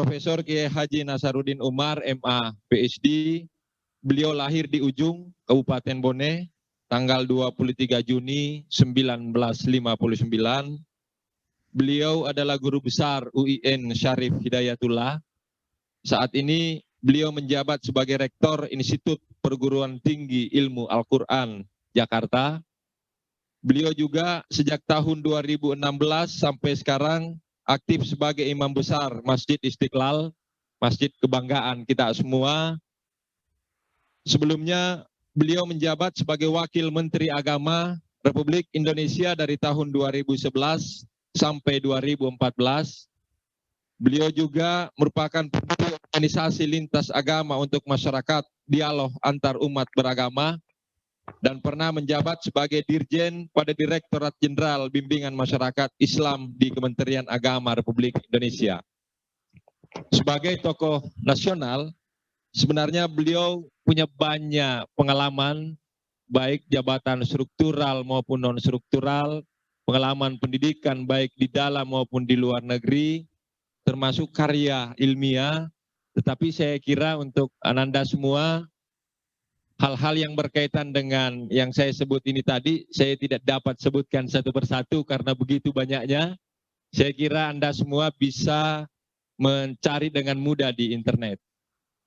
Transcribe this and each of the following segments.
Profesor Kiai Haji Nasaruddin Umar, MA, PhD. Beliau lahir di Ujung, Kabupaten Bone, tanggal 23 Juni 1959. Beliau adalah guru besar UIN Syarif Hidayatullah. Saat ini beliau menjabat sebagai Rektor Institut Perguruan Tinggi Ilmu Al-Quran Jakarta. Beliau juga sejak tahun 2016 sampai sekarang aktif sebagai imam besar Masjid Istiqlal, masjid kebanggaan kita semua. Sebelumnya beliau menjabat sebagai Wakil Menteri Agama Republik Indonesia dari tahun 2011 sampai 2014. Beliau juga merupakan pendiri organisasi lintas agama untuk masyarakat dialog antar umat beragama dan pernah menjabat sebagai Dirjen pada Direktorat Jenderal Bimbingan Masyarakat Islam di Kementerian Agama Republik Indonesia. Sebagai tokoh nasional, sebenarnya beliau punya banyak pengalaman, baik jabatan struktural maupun non-struktural, pengalaman pendidikan baik di dalam maupun di luar negeri, termasuk karya ilmiah. Tetapi saya kira untuk Ananda semua, hal-hal yang berkaitan dengan yang saya sebut ini tadi, saya tidak dapat sebutkan satu persatu karena begitu banyaknya. Saya kira Anda semua bisa mencari dengan mudah di internet.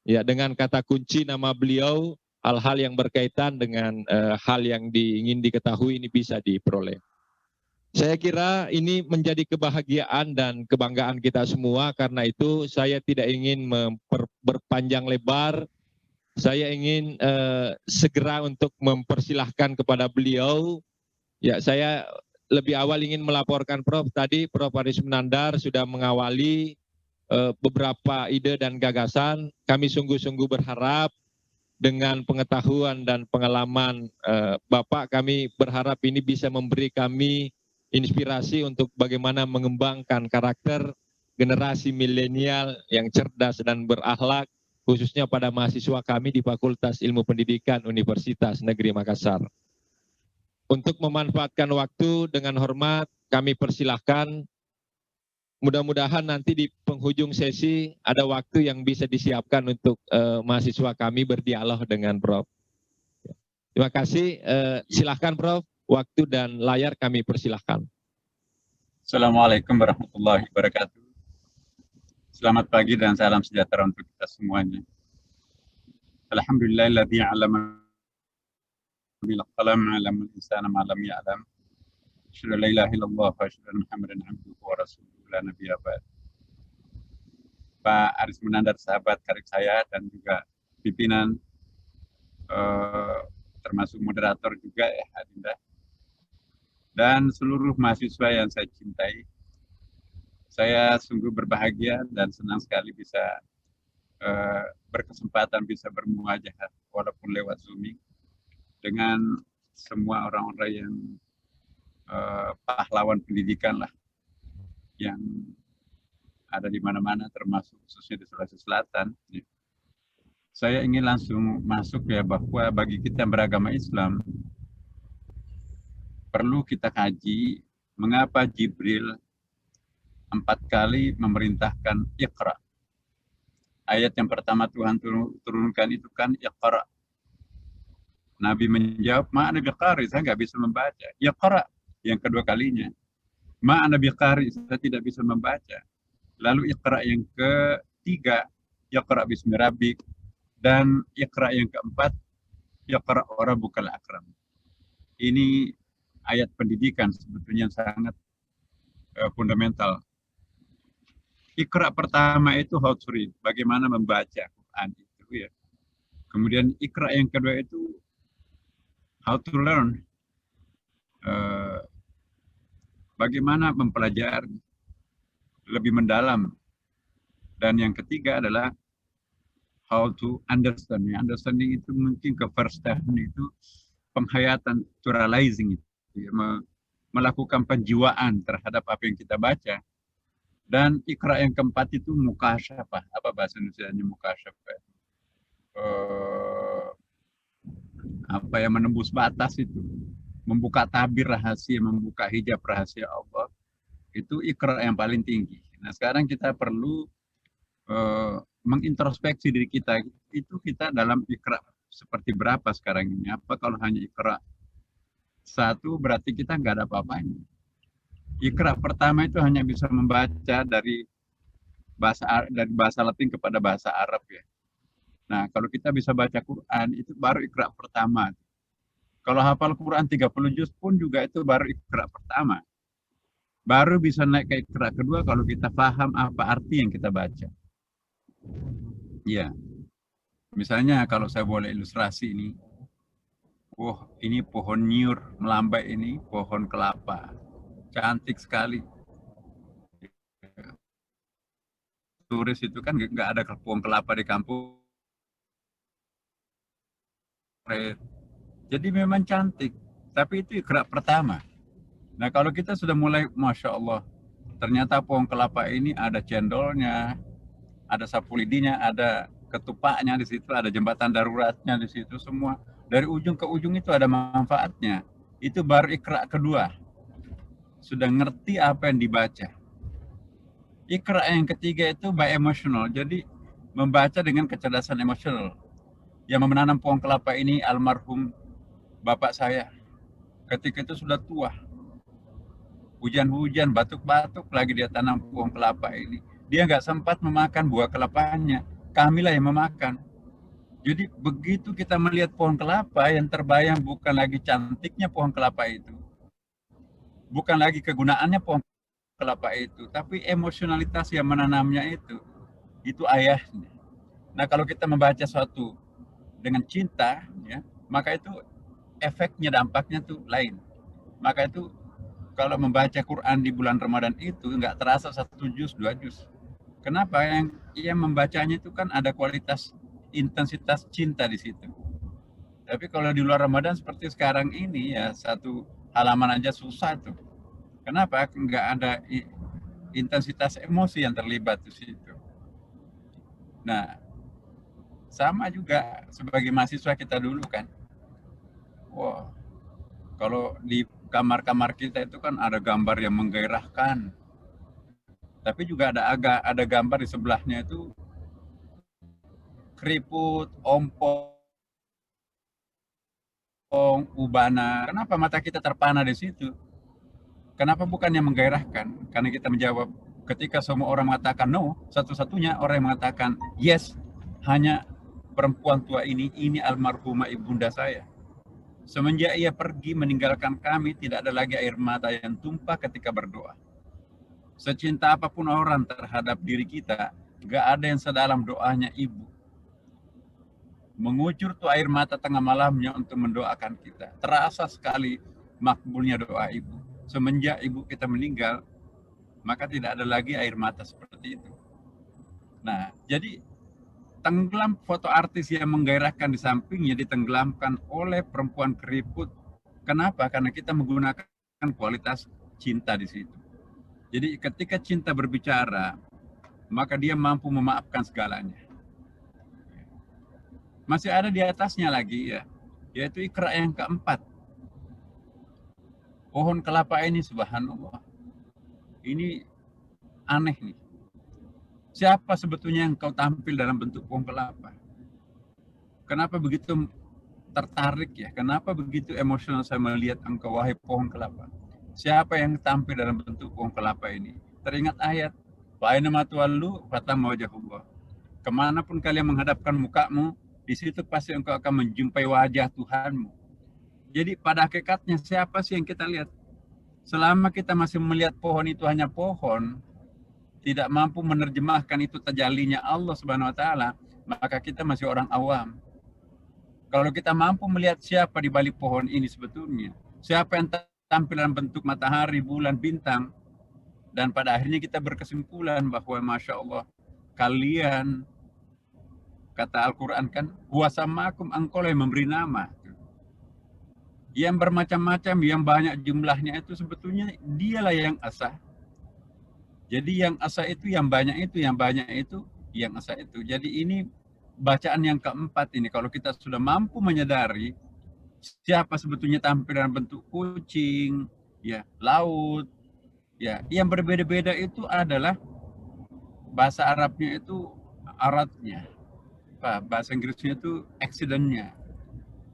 Ya, dengan kata kunci nama beliau, hal-hal yang berkaitan dengan hal yang ingin diketahui ini bisa diperoleh. Saya kira ini menjadi kebahagiaan dan kebanggaan kita semua, karena itu saya tidak ingin berpanjang lebar. Saya ingin segera untuk mempersilahkan kepada beliau. Ya, saya lebih awal ingin melaporkan Prof. Tadi Prof. Aris Menandar sudah mengawali beberapa ide dan gagasan. Kami sungguh-sungguh berharap dengan pengetahuan dan pengalaman Bapak, kami berharap ini bisa memberi kami inspirasi untuk bagaimana mengembangkan karakter generasi milenial yang cerdas dan berakhlak, khususnya pada mahasiswa kami di Fakultas Ilmu Pendidikan Universitas Negeri Makassar. Untuk memanfaatkan waktu dengan hormat, kami persilahkan. Mudah-mudahan nanti di penghujung sesi ada waktu yang bisa disiapkan untuk mahasiswa kami berdialog dengan Prof. Terima kasih. Silahkan Prof. Waktu dan layar kami persilahkan. Assalamualaikum warahmatullahi wabarakatuh. Selamat pagi dan salam sejahtera untuk kita semuanya. Alhamdulillahilladzi 'allama bil qalam 'allama al-insana ma lam ya'lam. Asyhadu an la ilaha illallah wa asyhadu anna Muhammadan abduhu wa rasuluhu la nabiyya ba'd. Pak Aris Menandar, sahabat karib saya dan juga pimpinan termasuk moderator juga ya Adinda, dan seluruh mahasiswa yang saya cintai. Saya sungguh berbahagia dan senang sekali bisa berkesempatan bisa bermuajah walaupun lewat Zoom dengan semua orang-orang yang pahlawan pendidikan lah yang ada di mana-mana, termasuk khususnya di Sulawesi Selatan. Saya ingin langsung masuk ya, bahwa bagi kita yang beragama Islam perlu kita kaji mengapa Jibril 4 kali memerintahkan Iqra. Ayat yang pertama Tuhan turunkan itu kan Iqra. Nabi menjawab, ma'ana biqari, saya nggak bisa membaca. Iqra yang kedua kalinya, ma'ana biqari, saya tidak bisa membaca. Lalu Iqra yang ketiga, Iqra bismi rabbik, dan Iqra yang keempat, Iqra wa rabbukal akram. Ini ayat pendidikan sebetulnya sangat fundamental. Iqra pertama itu how to read, bagaimana membaca Quran itu ya. Kemudian Iqra yang kedua itu how to learn, bagaimana mempelajari lebih mendalam. Dan yang ketiga adalah how to understand. Understanding itu mungkin ke first step itu penghayatan, naturalizing itu, ya, melakukan penjiwaan terhadap apa yang kita baca. Dan Iqra yang keempat itu mukasyafah. Apa bahasa Indonesianya mukasyafah? Apa yang menembus batas itu, membuka tabir rahasia, membuka hijab rahasia Allah. Itu Iqra yang paling tinggi. Nah sekarang kita perlu mengintrospeksi diri kita, itu kita dalam Iqra seperti berapa sekarang ini. Apa kalau hanya Iqra satu, berarti kita nggak ada apa-apanya. Iqra pertama itu hanya bisa membaca dari bahasa Latin kepada bahasa Arab ya. Nah, kalau kita bisa baca Quran itu baru Iqra pertama. Kalau hafal Quran 30 juz pun juga itu baru Iqra pertama. Baru bisa naik ke Iqra kedua kalau kita paham apa arti yang kita baca. Ya, misalnya kalau saya boleh ilustrasi ini, ini pohon nyur melambai ini, pohon kelapa, cantik sekali. Turis itu kan nggak ada pohon kelapa di kampung. Jadi memang cantik, tapi itu Iqra pertama. Nah kalau kita sudah mulai, Masya Allah, ternyata pohon kelapa ini ada cendolnya, ada sapu lidinya, ada ketupaknya di situ, ada jembatan daruratnya di situ, semua dari ujung ke ujung itu ada manfaatnya. Itu baru Iqra kedua, sudah ngerti apa yang dibaca. Iqra yang ketiga itu by emotional, jadi membaca dengan kecerdasan emosional. Yang menanam pohon kelapa ini almarhum bapak saya, ketika itu sudah tua, hujan-hujan, batuk-batuk lagi dia tanam pohon kelapa ini. Dia nggak sempat memakan buah kelapanya, kamilah yang memakan. Jadi begitu kita melihat pohon kelapa, yang terbayang bukan lagi cantiknya pohon kelapa itu, bukan lagi kegunaannya pohon kelapa itu, tapi emosionalitas yang menanamnya itu ayahnya. Nah kalau kita membaca suatu dengan cinta, ya, maka itu efeknya, dampaknya tuh lain. Maka itu kalau membaca Quran di bulan Ramadan itu nggak terasa 1 juz, 2 juz. Kenapa? Yang membacanya itu kan ada kualitas intensitas cinta di situ. Tapi kalau di luar Ramadan seperti sekarang ini ya 1 halaman aja susah tuh. Kenapa? Nggak ada intensitas emosi yang terlibat di situ. Nah, sama juga sebagai mahasiswa kita dulu kan. Wah, kalau di kamar-kamar kita itu kan ada gambar yang menggairahkan. Tapi juga ada gambar di sebelahnya itu keriput, ompong, ubana. Kenapa mata kita terpana di situ? Kenapa bukan yang menggairahkan? Karena kita menjawab, ketika semua orang mengatakan no, satu-satunya orang yang mengatakan yes, hanya perempuan tua ini almarhumah ibunda saya. Semenjak ia pergi meninggalkan kami, tidak ada lagi air mata yang tumpah ketika berdoa. Secinta apapun orang terhadap diri kita, gak ada yang sedalam doanya ibu. Mengucur tuh air mata tengah malamnya untuk mendoakan kita. Terasa sekali makbulnya doa ibu. Semenjak ibu kita meninggal, maka tidak ada lagi air mata seperti itu. Nah, jadi tenggelam foto artis yang menggairahkan di sampingnya ditenggelamkan oleh perempuan keriput. Kenapa? Karena kita menggunakan kualitas cinta di situ. Jadi ketika cinta berbicara, maka dia mampu memaafkan segalanya. Masih ada di atasnya lagi ya, yaitu Iqra yang keempat. Pohon kelapa ini subhanallah, ini aneh nih. Siapa sebetulnya yang kau tampil dalam bentuk pohon kelapa? Kenapa begitu tertarik ya? Kenapa begitu emosional saya melihat engkau wahai pohon kelapa? Siapa yang tampil dalam bentuk pohon kelapa ini? Teringat ayat, Fa'ainama tuwallu fatamma wajhullah. Kemanapun kalian menghadapkan mukamu, di situ pasti engkau akan menjumpai wajah Tuhanmu. Jadi pada hakikatnya siapa sih yang kita lihat? Selama kita masih melihat pohon itu hanya pohon, tidak mampu menerjemahkan itu tajallinya Allah Subhanahu wa taala, maka kita masih orang awam. Kalau kita mampu melihat siapa di balik pohon ini sebetulnya, siapa yang tampil dalam bentuk matahari, bulan, bintang, dan pada akhirnya kita berkesimpulan bahwa Masya Allah, kalian, kata Al-Quran kan, huwasamakum, engkau yang memberi nama. Yang bermacam-macam, yang banyak jumlahnya itu sebetulnya dialah yang asa. Jadi yang asa itu, yang banyak itu, yang banyak itu, yang asa itu. Jadi ini bacaan yang keempat ini, kalau kita sudah mampu menyadari siapa sebetulnya tampil dalam bentuk kucing, ya, laut, ya, yang berbeda-beda itu adalah bahasa Arabnya itu aratnya, bahasa Inggrisnya itu accidentnya.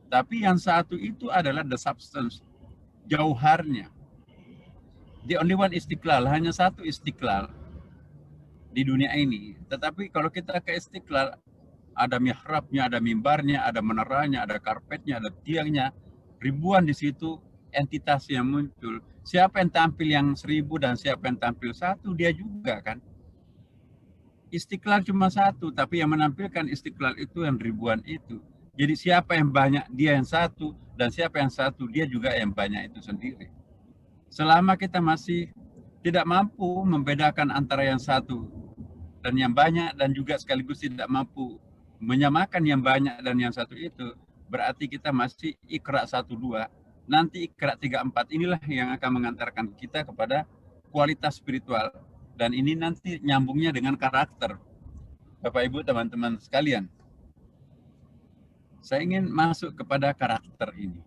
Tapi yang satu itu adalah the substance, jauharnya. The only one Istiqlal, hanya satu Istiqlal di dunia ini. Tetapi kalau kita ke Istiqlal, ada mihrabnya, ada mimbarnya, ada meneranya, ada karpetnya, ada tiangnya, ribuan di situ entitas yang muncul. Siapa yang tampil yang 1000 dan siapa yang tampil 1, dia juga kan. Istiqlal cuma satu, tapi yang menampilkan Istiqlal itu yang ribuan itu. Jadi siapa yang banyak, dia yang satu, dan siapa yang satu, dia juga yang banyak itu sendiri. Selama kita masih tidak mampu membedakan antara yang satu dan yang banyak, dan juga sekaligus tidak mampu menyamakan yang banyak dan yang satu itu, berarti kita masih Iqra 1-2. Nanti Iqra 3-4 inilah yang akan mengantarkan kita kepada kualitas spiritual. Dan ini nanti nyambungnya dengan karakter. Bapak Ibu teman-teman sekalian, saya ingin masuk kepada karakter ini.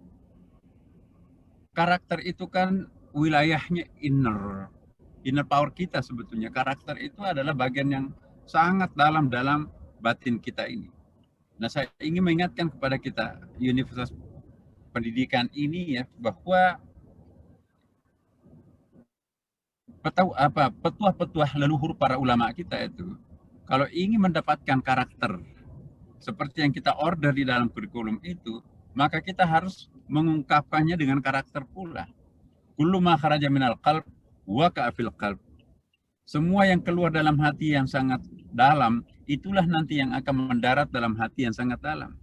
Karakter itu kan wilayahnya inner power kita sebetulnya. Karakter itu adalah bagian yang sangat dalam batin kita ini. Nah, saya ingin mengingatkan kepada kita Universitas Pendidikan ini ya, bahwa petuah-petuah leluhur para ulama kita itu, kalau ingin mendapatkan karakter seperti yang kita order di dalam kurikulum itu, maka kita harus mengungkapkannya dengan karakter pula. Kullu ma kharaja minal qalb waqa'a fil qalb. Semua yang keluar dalam hati yang sangat dalam, itulah nanti yang akan mendarat dalam hati yang sangat dalam.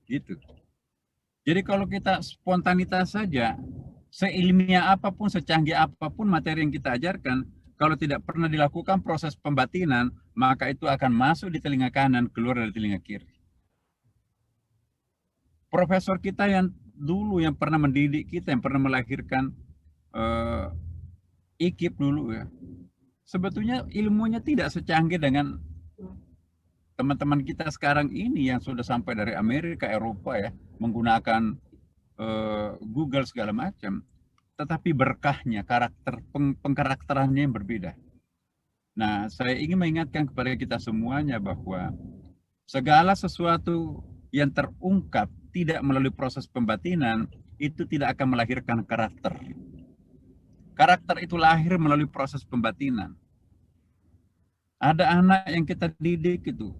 Gitu. Jadi kalau kita spontanitas saja, seilmiah apapun, secanggih apapun materi yang kita ajarkan, kalau tidak pernah dilakukan proses pembatinan, maka itu akan masuk di telinga kanan, keluar dari telinga kiri. Profesor kita yang dulu, yang pernah mendidik kita, yang pernah melahirkan IKIP dulu ya, sebetulnya ilmunya tidak secanggih dengan teman-teman kita sekarang ini yang sudah sampai dari Amerika, Eropa ya, menggunakan Google segala macam. Tetapi berkahnya, pengkarakterannya yang berbeda. Nah, saya ingin mengingatkan kepada kita semuanya bahwa segala sesuatu yang terungkap tidak melalui proses pembatinan, itu tidak akan melahirkan karakter. Karakter itu lahir melalui proses pembatinan. Ada anak yang kita didik itu,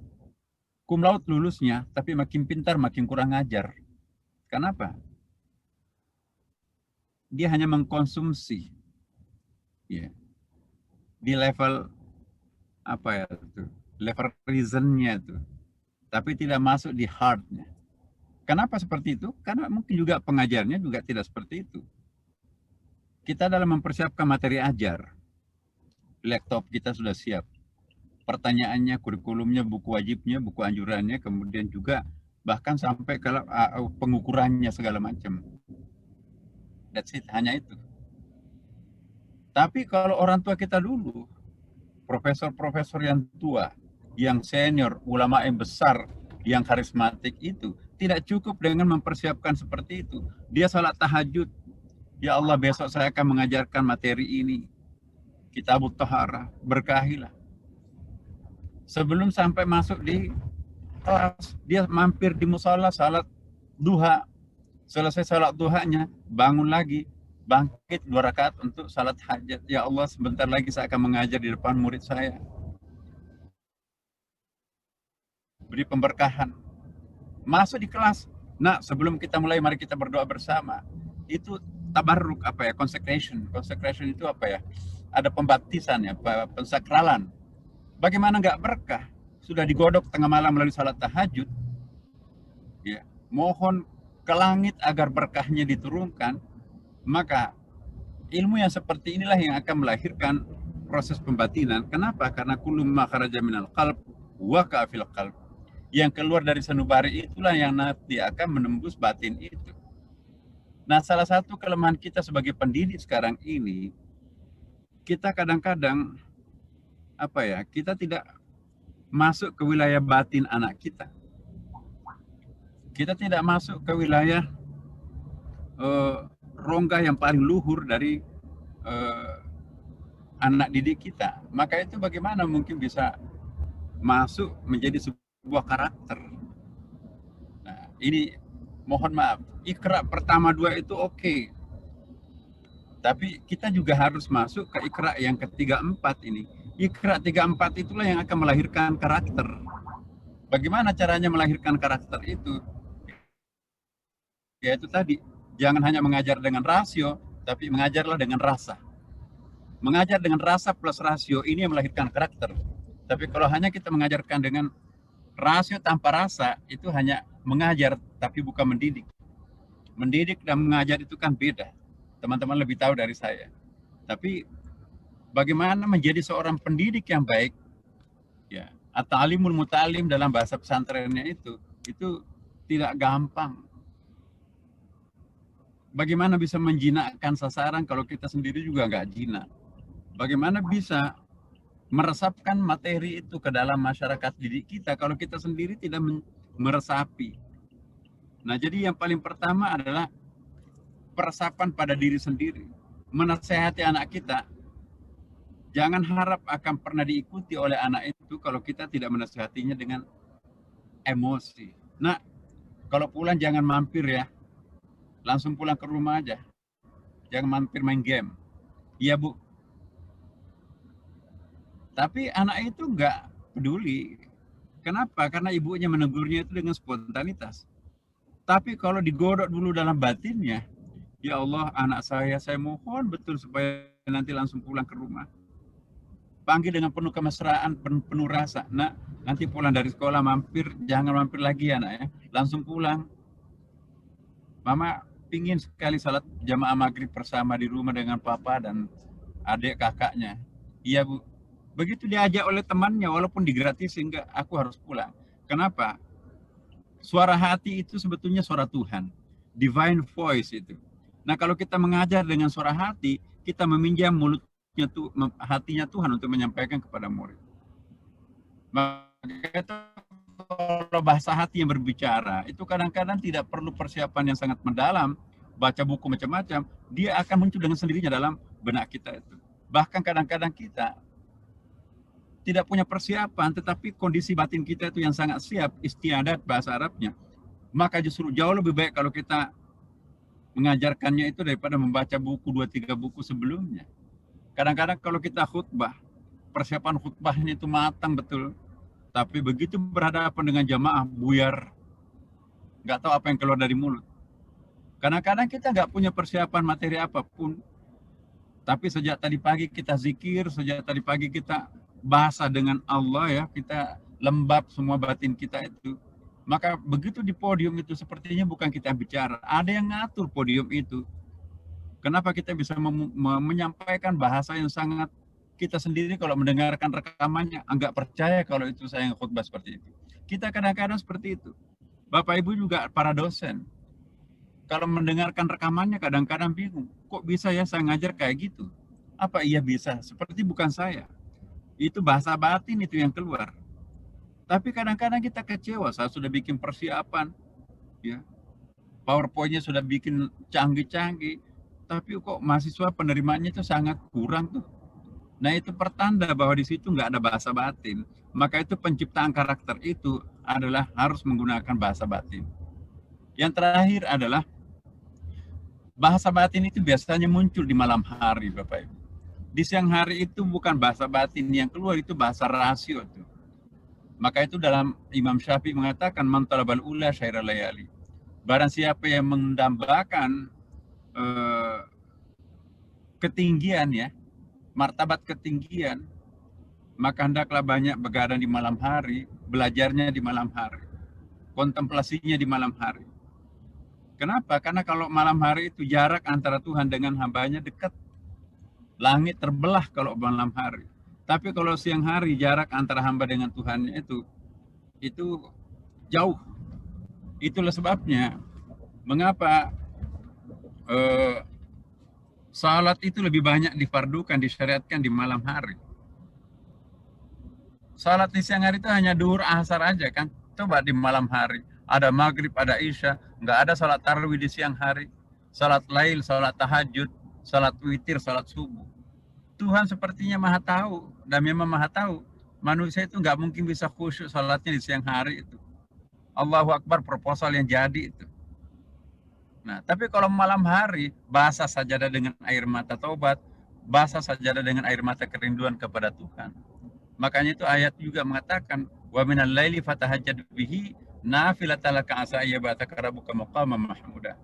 cum laude lulusnya, tapi makin pintar, makin kurang ajar. Kenapa? Dia hanya mengkonsumsi ya, di level apa ya itu, level reasonnya itu, tapi tidak masuk di heartnya. Kenapa seperti itu? Karena mungkin juga pengajarnya juga tidak seperti itu. Kita dalam mempersiapkan materi ajar, laptop kita sudah siap, pertanyaannya, kurikulumnya, buku wajibnya, buku anjurannya, kemudian juga bahkan sampai ke pengukurannya segala macam. That's it, hanya itu. Tapi kalau orang tua kita dulu, profesor-profesor yang tua, yang senior, ulama yang besar, yang karismatik itu, tidak cukup dengan mempersiapkan seperti itu. Dia salat tahajud. Ya Allah, besok saya akan mengajarkan materi ini. Kitabut Taharah, berkahilah. Sebelum sampai masuk di kelas, dia mampir di musola, salat duha. Selesai salat duhanya, bangun lagi, bangkit 2 rakaat untuk salat hajat. Ya Allah, sebentar lagi saya akan mengajar di depan murid saya. Beri pemberkahan. Masuk di kelas. Nah, sebelum kita mulai, mari kita berdoa bersama. Itu tabarruk, apa ya, consecration. Consecration itu apa ya? Ada pembaptisan ya, pensakralan. Bagaimana nggak berkah? Sudah digodok tengah malam melalui salat tahajud. Ya, mohon ke langit agar berkahnya diturunkan, maka ilmu yang seperti inilah yang akan melahirkan proses pembatinan. Kenapa? Karena kullu ma kharaja minal qalb waqa'a fil qalb. Yang keluar dari sanubari itulah yang nanti akan menembus batin itu. Nah, salah satu kelemahan kita sebagai pendidik sekarang ini, kita kadang-kadang apa ya, kita tidak masuk ke wilayah batin anak kita. Kita tidak masuk ke wilayah rongga yang paling luhur dari anak didik kita, maka itu bagaimana mungkin bisa masuk menjadi sebuah karakter. Nah, ini mohon maaf, Iqra pertama 2 itu oke. Tapi kita juga harus masuk ke Iqra yang ketiga 4 ini. Iqra 3-4 itulah yang akan melahirkan karakter. Bagaimana caranya melahirkan karakter itu? Yaitu tadi, jangan hanya mengajar dengan rasio, tapi mengajarlah dengan rasa. Mengajar dengan rasa plus rasio ini yang melahirkan karakter. Tapi kalau hanya kita mengajarkan dengan rasio tanpa rasa, itu hanya mengajar tapi bukan mendidik. Mendidik dan mengajar itu kan beda. Teman-teman lebih tahu dari saya. Tapi bagaimana menjadi seorang pendidik yang baik, ya, at-ta'limul muta'alim dalam bahasa pesantrennya itu tidak gampang. Bagaimana bisa menjinakkan sasaran kalau kita sendiri juga nggak jinak? Bagaimana bisa meresapkan materi itu ke dalam masyarakat didik kita kalau kita sendiri tidak meresapi? Nah, jadi yang paling pertama adalah peresapan pada diri sendiri. Menasehati anak kita, jangan harap akan pernah diikuti oleh anak itu kalau kita tidak menasehatinya dengan emosi. Nah, kalau pulang jangan mampir ya, langsung pulang ke rumah aja. Jangan mampir main game. Iya Bu. Tapi anak itu nggak peduli. Kenapa? Karena ibunya menegurnya itu dengan spontanitas. Tapi kalau digodok dulu dalam batinnya, ya Allah, anak saya mohon betul supaya nanti langsung pulang ke rumah. Panggil dengan penuh kemesraan, penuh rasa. Nah, nanti pulang dari sekolah mampir, jangan mampir lagi anak ya. Langsung pulang. Mama pingin sekali salat jamaah maghrib bersama di rumah dengan papa dan adik kakaknya. Iya Bu. Begitu diajak oleh temannya, walaupun digratisin, enggak, aku harus pulang. Kenapa? Suara hati itu sebetulnya suara Tuhan. Divine voice itu. Nah, kalau kita mengajar dengan suara hati, kita meminjam hatinya Tuhan untuk menyampaikan kepada murid. Maka itu kalau bahasa hati yang berbicara, itu kadang-kadang tidak perlu persiapan yang sangat mendalam, baca buku macam-macam, dia akan muncul dengan sendirinya dalam benak kita itu. Bahkan kadang-kadang kita tidak punya persiapan, tetapi kondisi batin kita itu yang sangat siap, istiadat bahasa Arabnya. Maka justru jauh lebih baik kalau kita mengajarkannya itu daripada membaca buku 2-3 buku sebelumnya. Kadang-kadang kalau kita khutbah, persiapan khutbahnya itu matang betul, tapi begitu berhadapan dengan jamaah, buyar, nggak tahu apa yang keluar dari mulut. Kadang-kadang kita nggak punya persiapan materi apapun, tapi sejak tadi pagi kita zikir, sejak tadi pagi kita bahasa dengan Allah ya, kita lembab semua batin kita itu. Maka begitu di podium itu sepertinya bukan kita bicara, ada yang ngatur podium itu. Kenapa kita bisa menyampaikan bahasa yang sangat, kita sendiri kalau mendengarkan rekamannya enggak percaya kalau itu saya yang khutbah seperti itu. Kita kadang-kadang seperti itu. Bapak Ibu juga para dosen, kalau mendengarkan rekamannya kadang-kadang bingung, kok bisa ya saya ngajar kayak gitu? Apa iya bisa? Seperti bukan saya. Itu bahasa batin itu yang keluar. Tapi kadang-kadang kita kecewa, saya sudah bikin persiapan, ya, PowerPoint-nya sudah bikin canggih-canggih, tapi kok mahasiswa penerimanya itu sangat kurang tuh. Nah, itu pertanda bahwa di situ nggak ada bahasa batin. Maka itu penciptaan karakter itu adalah harus menggunakan bahasa batin. Yang terakhir adalah bahasa batin itu biasanya muncul di malam hari, Bapak Ibu. Di siang hari itu bukan bahasa batin yang keluar, itu bahasa rasio tuh. Maka itu dalam Imam Syafi'i mengatakan man talabal ula syairal layali. Barang siapa yang mendambakan ketinggian ya, martabat ketinggian, maka hendaklah banyak begadang di malam hari, belajarnya di malam hari, kontemplasinya di malam hari. Kenapa? Karena kalau malam hari itu jarak antara Tuhan dengan hambanya dekat. Langit terbelah kalau malam hari. Tapi kalau siang hari jarak antara hamba dengan Tuhan itu jauh. Itulah sebabnya mengapa salat itu lebih banyak difardukan, disyariatkan di malam hari. Salat di siang hari itu hanya duhur asar aja kan. Coba di malam hari. Ada maghrib, ada isya. Nggak ada salat tarawih di siang hari. Salat lail, salat tahajud, salat witir, salat subuh. Tuhan sepertinya maha tahu, dan memang maha tahu. Manusia itu nggak mungkin bisa khusyuk salatnya di siang hari itu. Allahu Akbar proposal yang jadi itu. Nah, tapi kalau malam hari, basah sajadah dengan air mata taubat, basah sajadah dengan air mata kerinduan kepada Tuhan. Makanya itu ayat juga mengatakan, wa minal laili fatahajjad bihi nafilatan laka asa ayyabaka rabbuka maqaman mahmuda.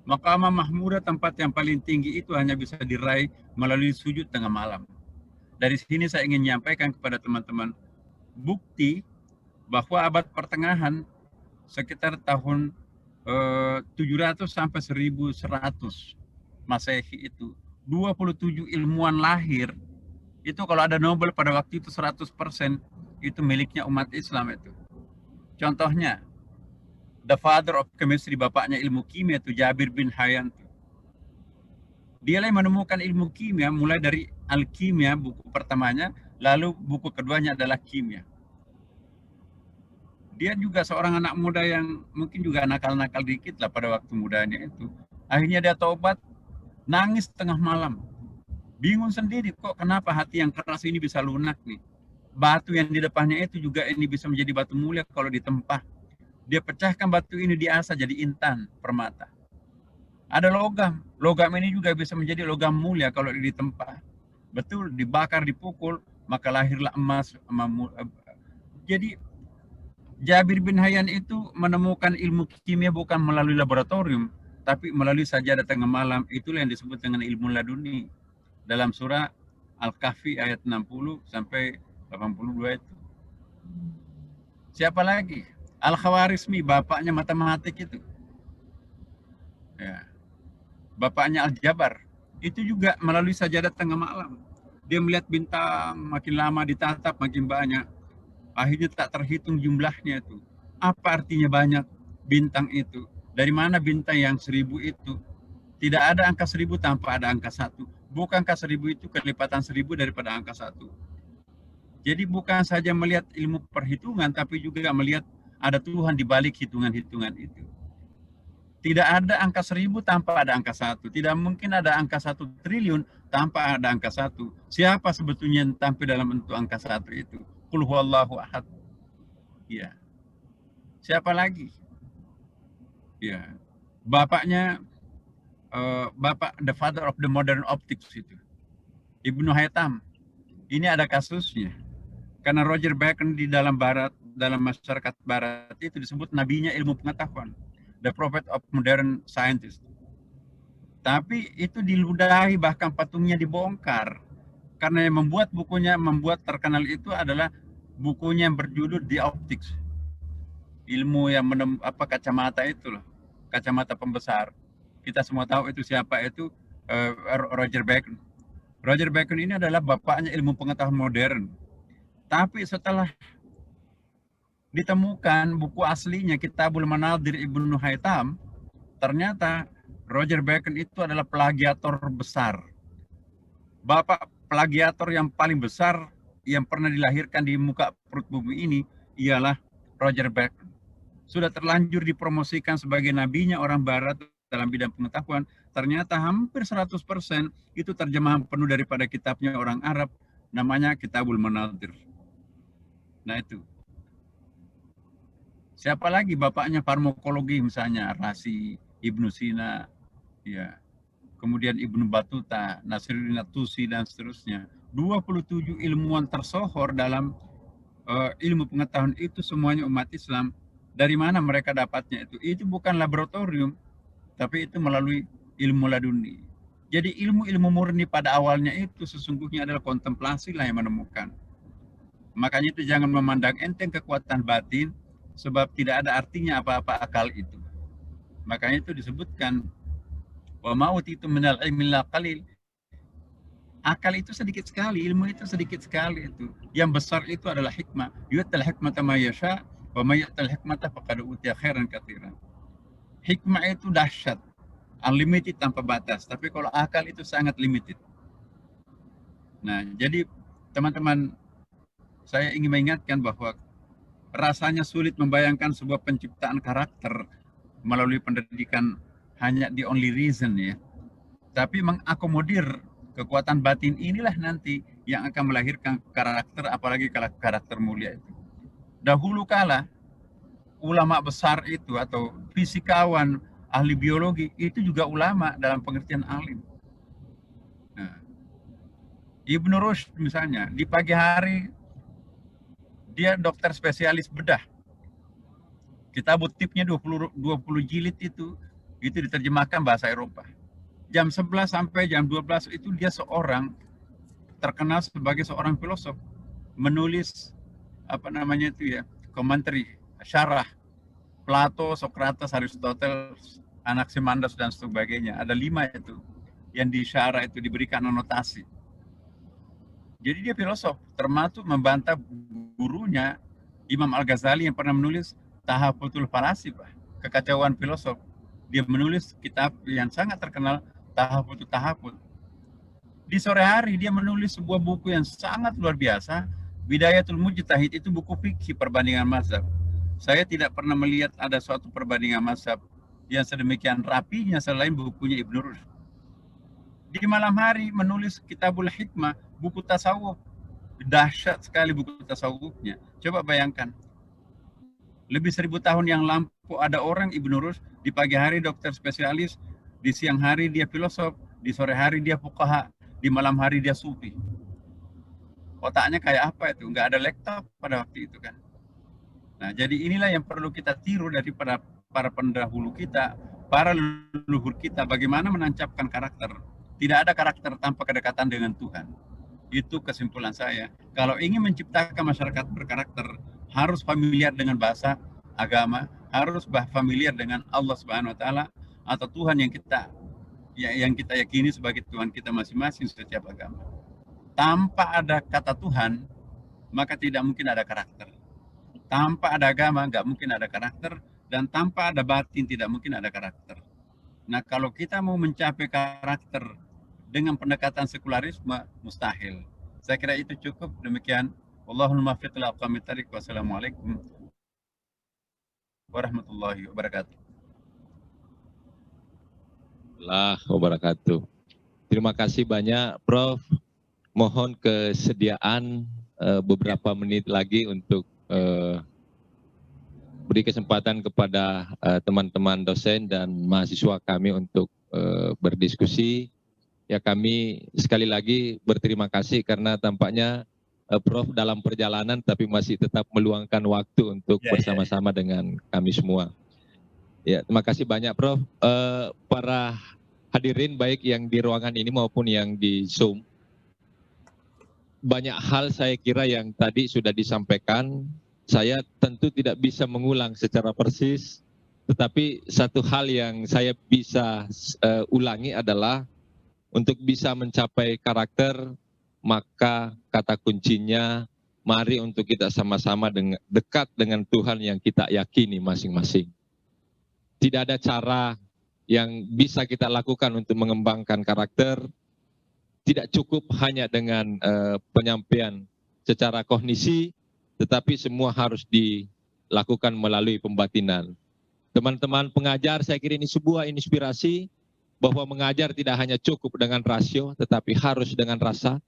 Maqaman mahmuda, tempat yang paling tinggi itu hanya bisa diraih melalui sujud tengah malam. Dari sini saya ingin menyampaikan kepada teman-teman bukti bahwa abad pertengahan sekitar tahun 700 sampai 1100 Masehi itu 27 ilmuwan lahir. Itu kalau ada Nobel pada waktu itu 100% itu miliknya umat Islam itu. Contohnya the father of chemistry, bapaknya ilmu kimia itu Jabir bin Hayyan. Dia yang menemukan ilmu kimia mulai dari Al-Kimia buku pertamanya, lalu buku keduanya adalah Kimia. Dia juga seorang anak muda yang mungkin juga nakal-nakal dikit lah pada waktu mudanya itu. Akhirnya dia taubat, nangis tengah malam. Bingung sendiri, kok kenapa hati yang keras ini bisa lunak nih. Batu yang di depannya itu juga ini bisa menjadi batu mulia kalau ditempah. Dia pecahkan batu ini, diasah jadi intan permata. Ada logam, logam ini juga bisa menjadi logam mulia kalau ditempah. Betul, dibakar, dipukul, maka lahirlah emas. Jadi Jabir bin Hayyan itu menemukan ilmu kimia bukan melalui laboratorium, tapi melalui sajadah tengah malam. Itulah yang disebut dengan ilmu laduni. Dalam surah Al-Kahfi ayat 60 sampai 82 itu. Siapa lagi? Al-Khawarizmi, bapaknya matematik itu. Ya. Bapaknya Al-Jabar. Itu juga melalui sajadah tengah malam. Dia melihat bintang makin lama ditatap makin banyak. Akhirnya tak terhitung jumlahnya itu. Apa artinya banyak bintang itu? Dari mana bintang yang 1000 itu? Tidak ada angka 1000 tanpa ada angka 1. Bukankah 1000 itu kelipatan 1000 daripada angka 1? Jadi bukan saja melihat ilmu perhitungan, tapi juga melihat ada Tuhan di balik hitungan-hitungan itu. Tidak ada angka 1000 tanpa ada angka 1. Tidak mungkin ada angka 1 triliun tanpa ada angka 1. Siapa sebetulnya yang tampil dalam bentuk angka 1 itu? Qul huwallahu ahad. Ya. Siapa lagi? Ya. Bapaknya bapak the father of the modern optics itu. Ibnu Haytham. Ini ada kasusnya. Karena Roger Bacon di dalam masyarakat barat itu disebut nabinya ilmu pengetahuan. The prophet of modern scientist. Tapi itu diludahi, bahkan patungnya dibongkar. Karena yang membuat terkenal itu adalah bukunya yang berjudul The Optics. Ilmu yang kacamata itu loh. Kacamata pembesar. Kita semua tahu itu siapa itu, Roger Bacon. Roger Bacon ini adalah bapaknya ilmu pengetahuan modern. Tapi setelah ditemukan buku aslinya Kitabul Manadir Ibnu Haytham, ternyata Roger Bacon itu adalah plagiator besar. Bapak plagiator yang paling besar yang pernah dilahirkan di muka perut bumi ini ialah Roger Bacon. Sudah terlanjur dipromosikan sebagai nabinya orang barat dalam bidang pengetahuan, ternyata hampir 100% itu terjemahan penuh daripada kitabnya orang Arab, namanya Kitabul Manadir. Nah itu. Siapa lagi? Bapaknya farmakologi misalnya, Razi, Ibnu Sina, ya. Kemudian Ibnu Battuta, Nasiruddin Tusi, dan seterusnya. 27 ilmuwan tersohor dalam ilmu pengetahuan itu semuanya umat Islam. Dari mana mereka dapatnya itu? Itu bukan laboratorium, tapi itu melalui ilmu laduni. Jadi ilmu-ilmu murni pada awalnya itu sesungguhnya adalah kontemplasi lah yang menemukan. Makanya itu jangan memandang enteng kekuatan batin, sebab tidak ada artinya apa-apa akal itu. Makanya itu disebutkan wa ma'utitu minal ilmi illa qalil. Akal itu sedikit sekali, ilmu itu sedikit sekali itu. Yang besar itu adalah hikmah. Yu'tal hikmata ma yasha wa may yu'tal hikmata faqad utiya khairan katsiran. Hikmah itu dahsyat, unlimited tanpa batas, tapi kalau akal itu sangat limited. Nah, jadi teman-teman, saya ingin mengingatkan bahwa rasanya sulit membayangkan sebuah penciptaan karakter melalui pendidikan hanya the only reason ya. Tapi mengakomodir Kekuatan batin inilah nanti yang akan melahirkan karakter, apalagi karakter mulia itu. Dahulu kala ulama besar itu atau fisikawan, ahli biologi itu juga ulama dalam pengertian alim. Nah, Ibnu Rushd misalnya di pagi hari dia dokter spesialis bedah. Kitab Tibnya 20 jilid itu diterjemahkan bahasa Eropa. Jam 11 sampai jam 12 itu dia seorang terkenal sebagai seorang filosof, menulis komentari, syarah Plato, Socrates, Aristoteles, Anaximander dan sebagainya. Ada 5 itu yang disyarah, itu diberikan anotasi. Jadi dia filosof, termasuk membantah gurunya Imam Al-Ghazali yang pernah menulis Tahafutul Falasifah, kekacauan filosof. Dia menulis kitab yang sangat terkenal, Tahafutul Tahafut. Di sore hari dia menulis sebuah buku yang sangat luar biasa, Bidayatul Mujtahid, itu buku fikih perbandingan mazhab. Saya tidak pernah melihat ada suatu perbandingan mazhab yang sedemikian rapinya selain bukunya Ibnu Rushd. Di malam hari menulis Kitabul Hikmah, buku tasawuf. Dahsyat sekali buku tasawufnya. Coba bayangkan. Lebih 1000 tahun yang lampau ada orang Ibnu Rushd, di pagi hari dokter spesialis, di siang hari dia filosof, di sore hari dia fuqaha, di malam hari dia sufi. Otaknya kayak apa itu? Nggak ada laptop pada waktu itu kan. Nah, jadi inilah yang perlu kita tiru daripada para pendahulu kita, para leluhur kita, bagaimana menancapkan karakter. Tidak ada karakter tanpa kedekatan dengan Tuhan. Itu kesimpulan saya. Kalau ingin menciptakan masyarakat berkarakter, harus familiar dengan bahasa agama, harus familiar dengan Allah Subhanahu wa taala atau Tuhan yang kita yakini sebagai Tuhan kita masing-masing setiap agama. Tanpa ada kata Tuhan, maka tidak mungkin ada karakter. Tanpa ada agama, nggak mungkin ada karakter. Dan tanpa ada batin, tidak mungkin ada karakter. Nah, kalau kita mau mencapai karakter dengan pendekatan sekularisme, mustahil. Saya kira itu cukup. Demikian. Wallahul muwaffiq ila aqwamit thariq. Wassalamualaikum warahmatullahi wabarakatuh. Wabarakatuh. Terima kasih banyak, Prof. Mohon kesediaan beberapa menit lagi untuk beri kesempatan kepada teman-teman dosen dan mahasiswa kami untuk berdiskusi. Ya, kami sekali lagi berterima kasih karena tampaknya Prof dalam perjalanan tapi masih tetap meluangkan waktu untuk bersama-sama dengan kami semua. Ya, terima kasih banyak, Prof. Para hadirin baik yang di ruangan ini maupun yang di Zoom, banyak hal saya kira yang tadi sudah disampaikan. Saya tentu tidak bisa mengulang secara persis, tetapi satu hal yang saya bisa ulangi adalah untuk bisa mencapai karakter, maka kata kuncinya, mari untuk kita sama-sama dekat dengan Tuhan yang kita yakini masing-masing. Tidak ada cara yang bisa kita lakukan untuk mengembangkan karakter. Tidak cukup hanya dengan penyampaian secara kognisi, tetapi semua harus dilakukan melalui pembatinan. Teman-teman pengajar, saya kira ini sebuah inspirasi bahwa mengajar tidak hanya cukup dengan rasio, tetapi harus dengan rasa.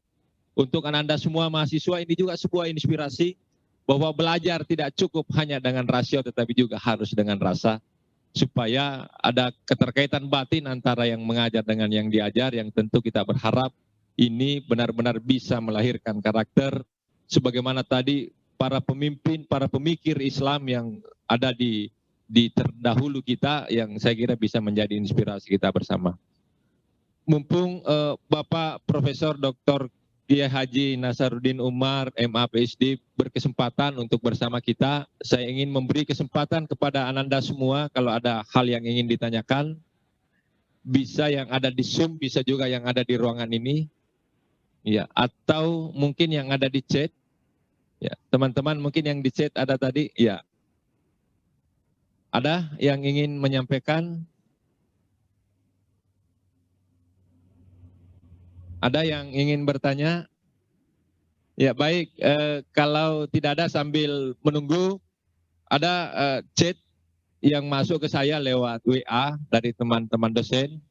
Untuk Anda semua mahasiswa, ini juga sebuah inspirasi bahwa belajar tidak cukup hanya dengan rasio, tetapi juga harus dengan rasa. Supaya ada keterkaitan batin antara yang mengajar dengan yang diajar, yang tentu kita berharap ini benar-benar bisa melahirkan karakter. Sebagaimana tadi para pemimpin, para pemikir Islam yang ada di terdahulu kita, yang saya kira bisa menjadi inspirasi kita bersama. Mumpung Bapak Profesor Dr. Kiai Haji Nasaruddin Umar, MA PhD, berkesempatan untuk bersama kita, saya ingin memberi kesempatan kepada Ananda semua, kalau ada hal yang ingin ditanyakan, bisa yang ada di Zoom, bisa juga yang ada di ruangan ini, ya, atau mungkin yang ada di chat. Ya, teman-teman mungkin yang di chat ada tadi, ya. Ada yang ingin menyampaikan? Ada yang ingin bertanya? Ya, baik, kalau tidak ada sambil menunggu, ada chat yang masuk ke saya lewat WA dari teman-teman dosen.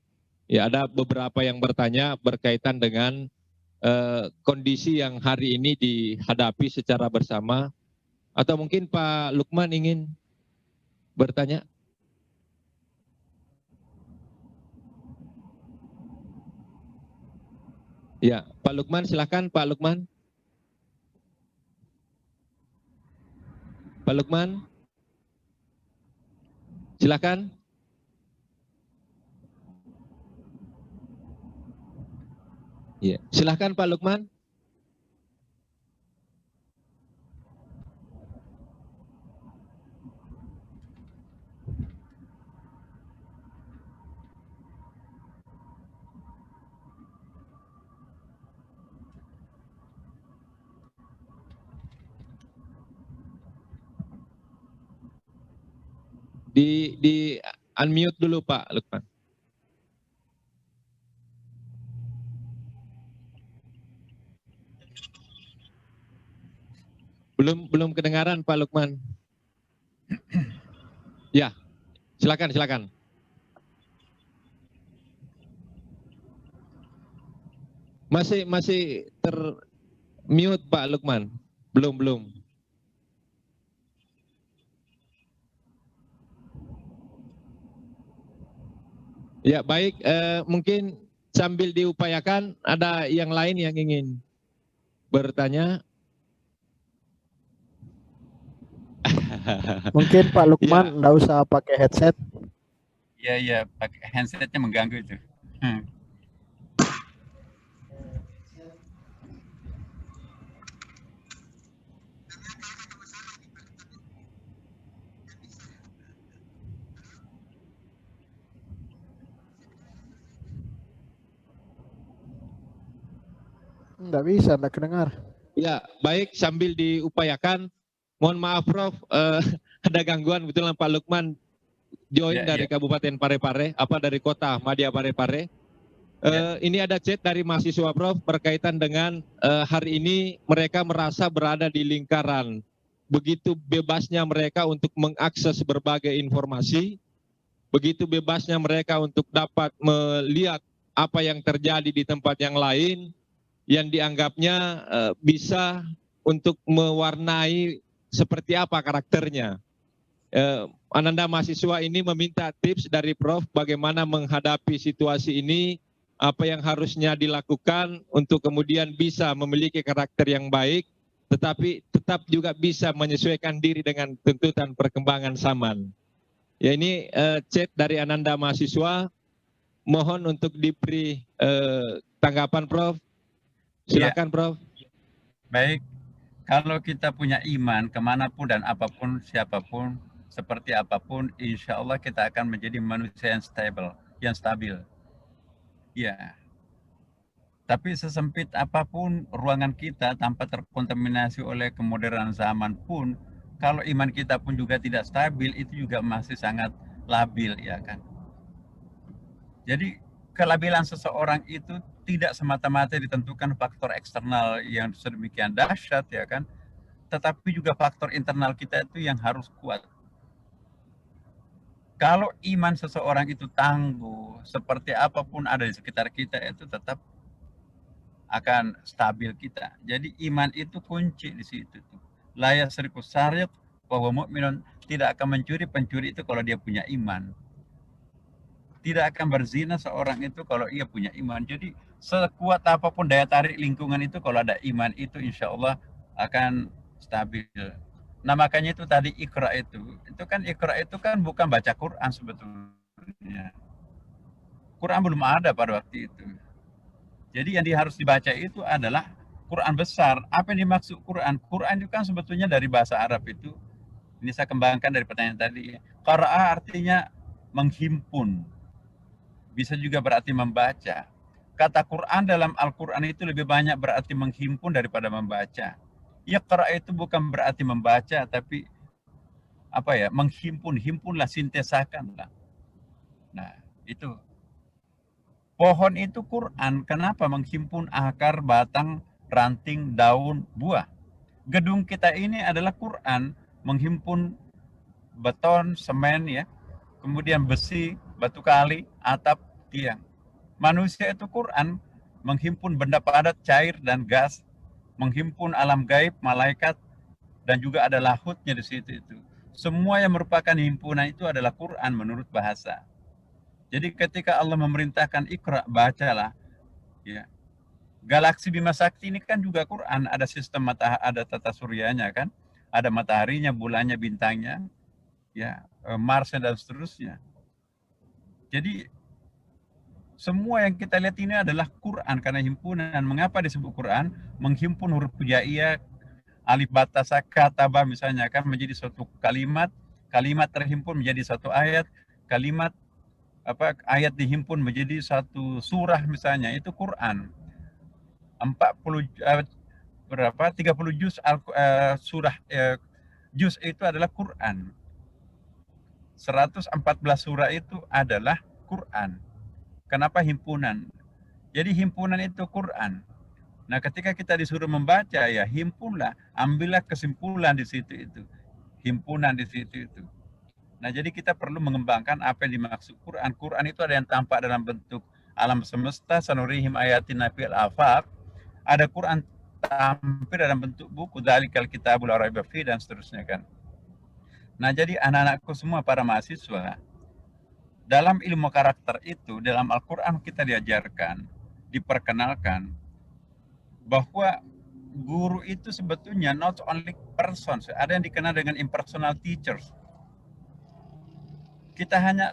Ya, ada beberapa yang bertanya berkaitan dengan kondisi yang hari ini dihadapi secara bersama. Atau mungkin Pak Lukman ingin bertanya? Ya, Pak Lukman, silakan Pak Lukman. Pak Lukman, silakan. Ya, silakan Pak Lukman. Di unmute dulu Pak Lukman. Belum kedengaran Pak Lukman. Ya, silakan. Masih termute Pak Lukman. Belum. Ya, baik, mungkin sambil diupayakan ada yang lain yang ingin bertanya. Mungkin Pak Lukman nggak usah pakai headset. Iya, pakai handsetnya mengganggu itu. Nggak bisa, nggak kedengar. Ya, baik, sambil diupayakan. Mohon maaf Prof, ada gangguan kebetulan Pak Lukman join dari Kabupaten Parepare, dari kota Madya Parepare. Ini ada chat dari mahasiswa Prof berkaitan dengan hari ini mereka merasa berada di lingkaran. Begitu bebasnya mereka untuk mengakses berbagai informasi, begitu bebasnya mereka untuk dapat melihat apa yang terjadi di tempat yang lain, yang dianggapnya bisa untuk mewarnai seperti apa karakternya. Ananda mahasiswa ini meminta tips dari Prof bagaimana menghadapi situasi ini, apa yang harusnya dilakukan untuk kemudian bisa memiliki karakter yang baik, tetapi tetap juga bisa menyesuaikan diri dengan tuntutan perkembangan zaman. Ya, ini chat dari Ananda mahasiswa, mohon untuk diberi tanggapan Prof. Silakan Prof. Baik, kalau kita punya iman kemanapun dan apapun, siapapun, seperti apapun, insya Allah kita akan menjadi manusia yang stabil. Ya. Tapi sesempit apapun ruangan kita tanpa terkontaminasi oleh kemodernan zaman pun, kalau iman kita pun juga tidak stabil, itu juga masih sangat labil, ya kan. Jadi kelabilan seseorang itu tidak semata-mata ditentukan faktor eksternal yang sedemikian dahsyat, ya kan, tetapi juga faktor internal kita itu yang harus kuat. Kalau iman seseorang itu tangguh, seperti apapun ada di sekitar kita itu tetap akan stabil kita. Jadi iman itu kunci di situ. La yasriqu sariq wa huwa mu'minun, tidak akan mencuri pencuri itu kalau dia punya iman. Tidak akan berzina seorang itu kalau ia punya iman. Jadi sekuat apapun daya tarik lingkungan itu, kalau ada iman itu insya Allah akan stabil. Nah makanya itu tadi Iqra itu kan Iqra itu kan bukan baca Quran sebetulnya. Quran belum ada pada waktu itu. Jadi yang harus dibaca itu adalah Quran besar. Apa yang dimaksud Quran? Quran itu kan sebetulnya dari bahasa Arab itu. Ini saya kembangkan dari pertanyaan tadi. Qara'a artinya menghimpun. Bisa juga berarti membaca. Kata Quran dalam Al-Quran itu lebih banyak berarti menghimpun daripada membaca. Iqra itu bukan berarti membaca, tapi menghimpun. Himpunlah, sintesakanlah. Nah, itu. Pohon itu Quran, kenapa? Menghimpun akar, batang, ranting, daun, buah. Gedung kita ini adalah Quran, menghimpun beton, semen, ya, kemudian besi, batu kali, atap, tiang. Manusia itu Quran menghimpun benda padat, cair, dan gas, menghimpun alam gaib, malaikat, dan juga ada lahutnya di situ itu. Semua yang merupakan himpunan itu adalah Quran menurut bahasa. Jadi ketika Allah memerintahkan Iqra, bacalah. Ya. Galaksi Bima Sakti ini kan juga Quran, ada sistem ada tata suryanya kan, ada mataharinya, bulannya, bintangnya, ya, Marsnya dan seterusnya. Jadi semua yang kita lihat ini adalah Quran karena himpunan. Mengapa disebut Quran? Menghimpun huruf hijaiyah, alif batasa kataba misalnya kan menjadi suatu kalimat, kalimat terhimpun menjadi satu ayat, kalimat ayat dihimpun menjadi satu surah misalnya, itu Quran. 30 juz surah juz itu adalah Quran. 114 surah itu adalah Quran. Kenapa himpunan? Jadi himpunan itu Quran. Nah, ketika kita disuruh membaca, ya himpunlah, ambillah kesimpulan di situ itu. Himpunan di situ itu. Nah, jadi kita perlu mengembangkan apa yang dimaksud Quran. Quran itu ada yang tampak dalam bentuk alam semesta, sanurihim ayatina fil afaq. Ada Quran tampil dalam bentuk buku, dzalikal kitabul la raiba fihi, dan seterusnya kan. Nah, jadi anak-anakku semua para mahasiswa, dalam ilmu karakter itu, dalam Al-Quran kita diajarkan, diperkenalkan, bahwa guru itu sebetulnya not only persons, ada yang dikenal dengan impersonal teachers. Kita hanya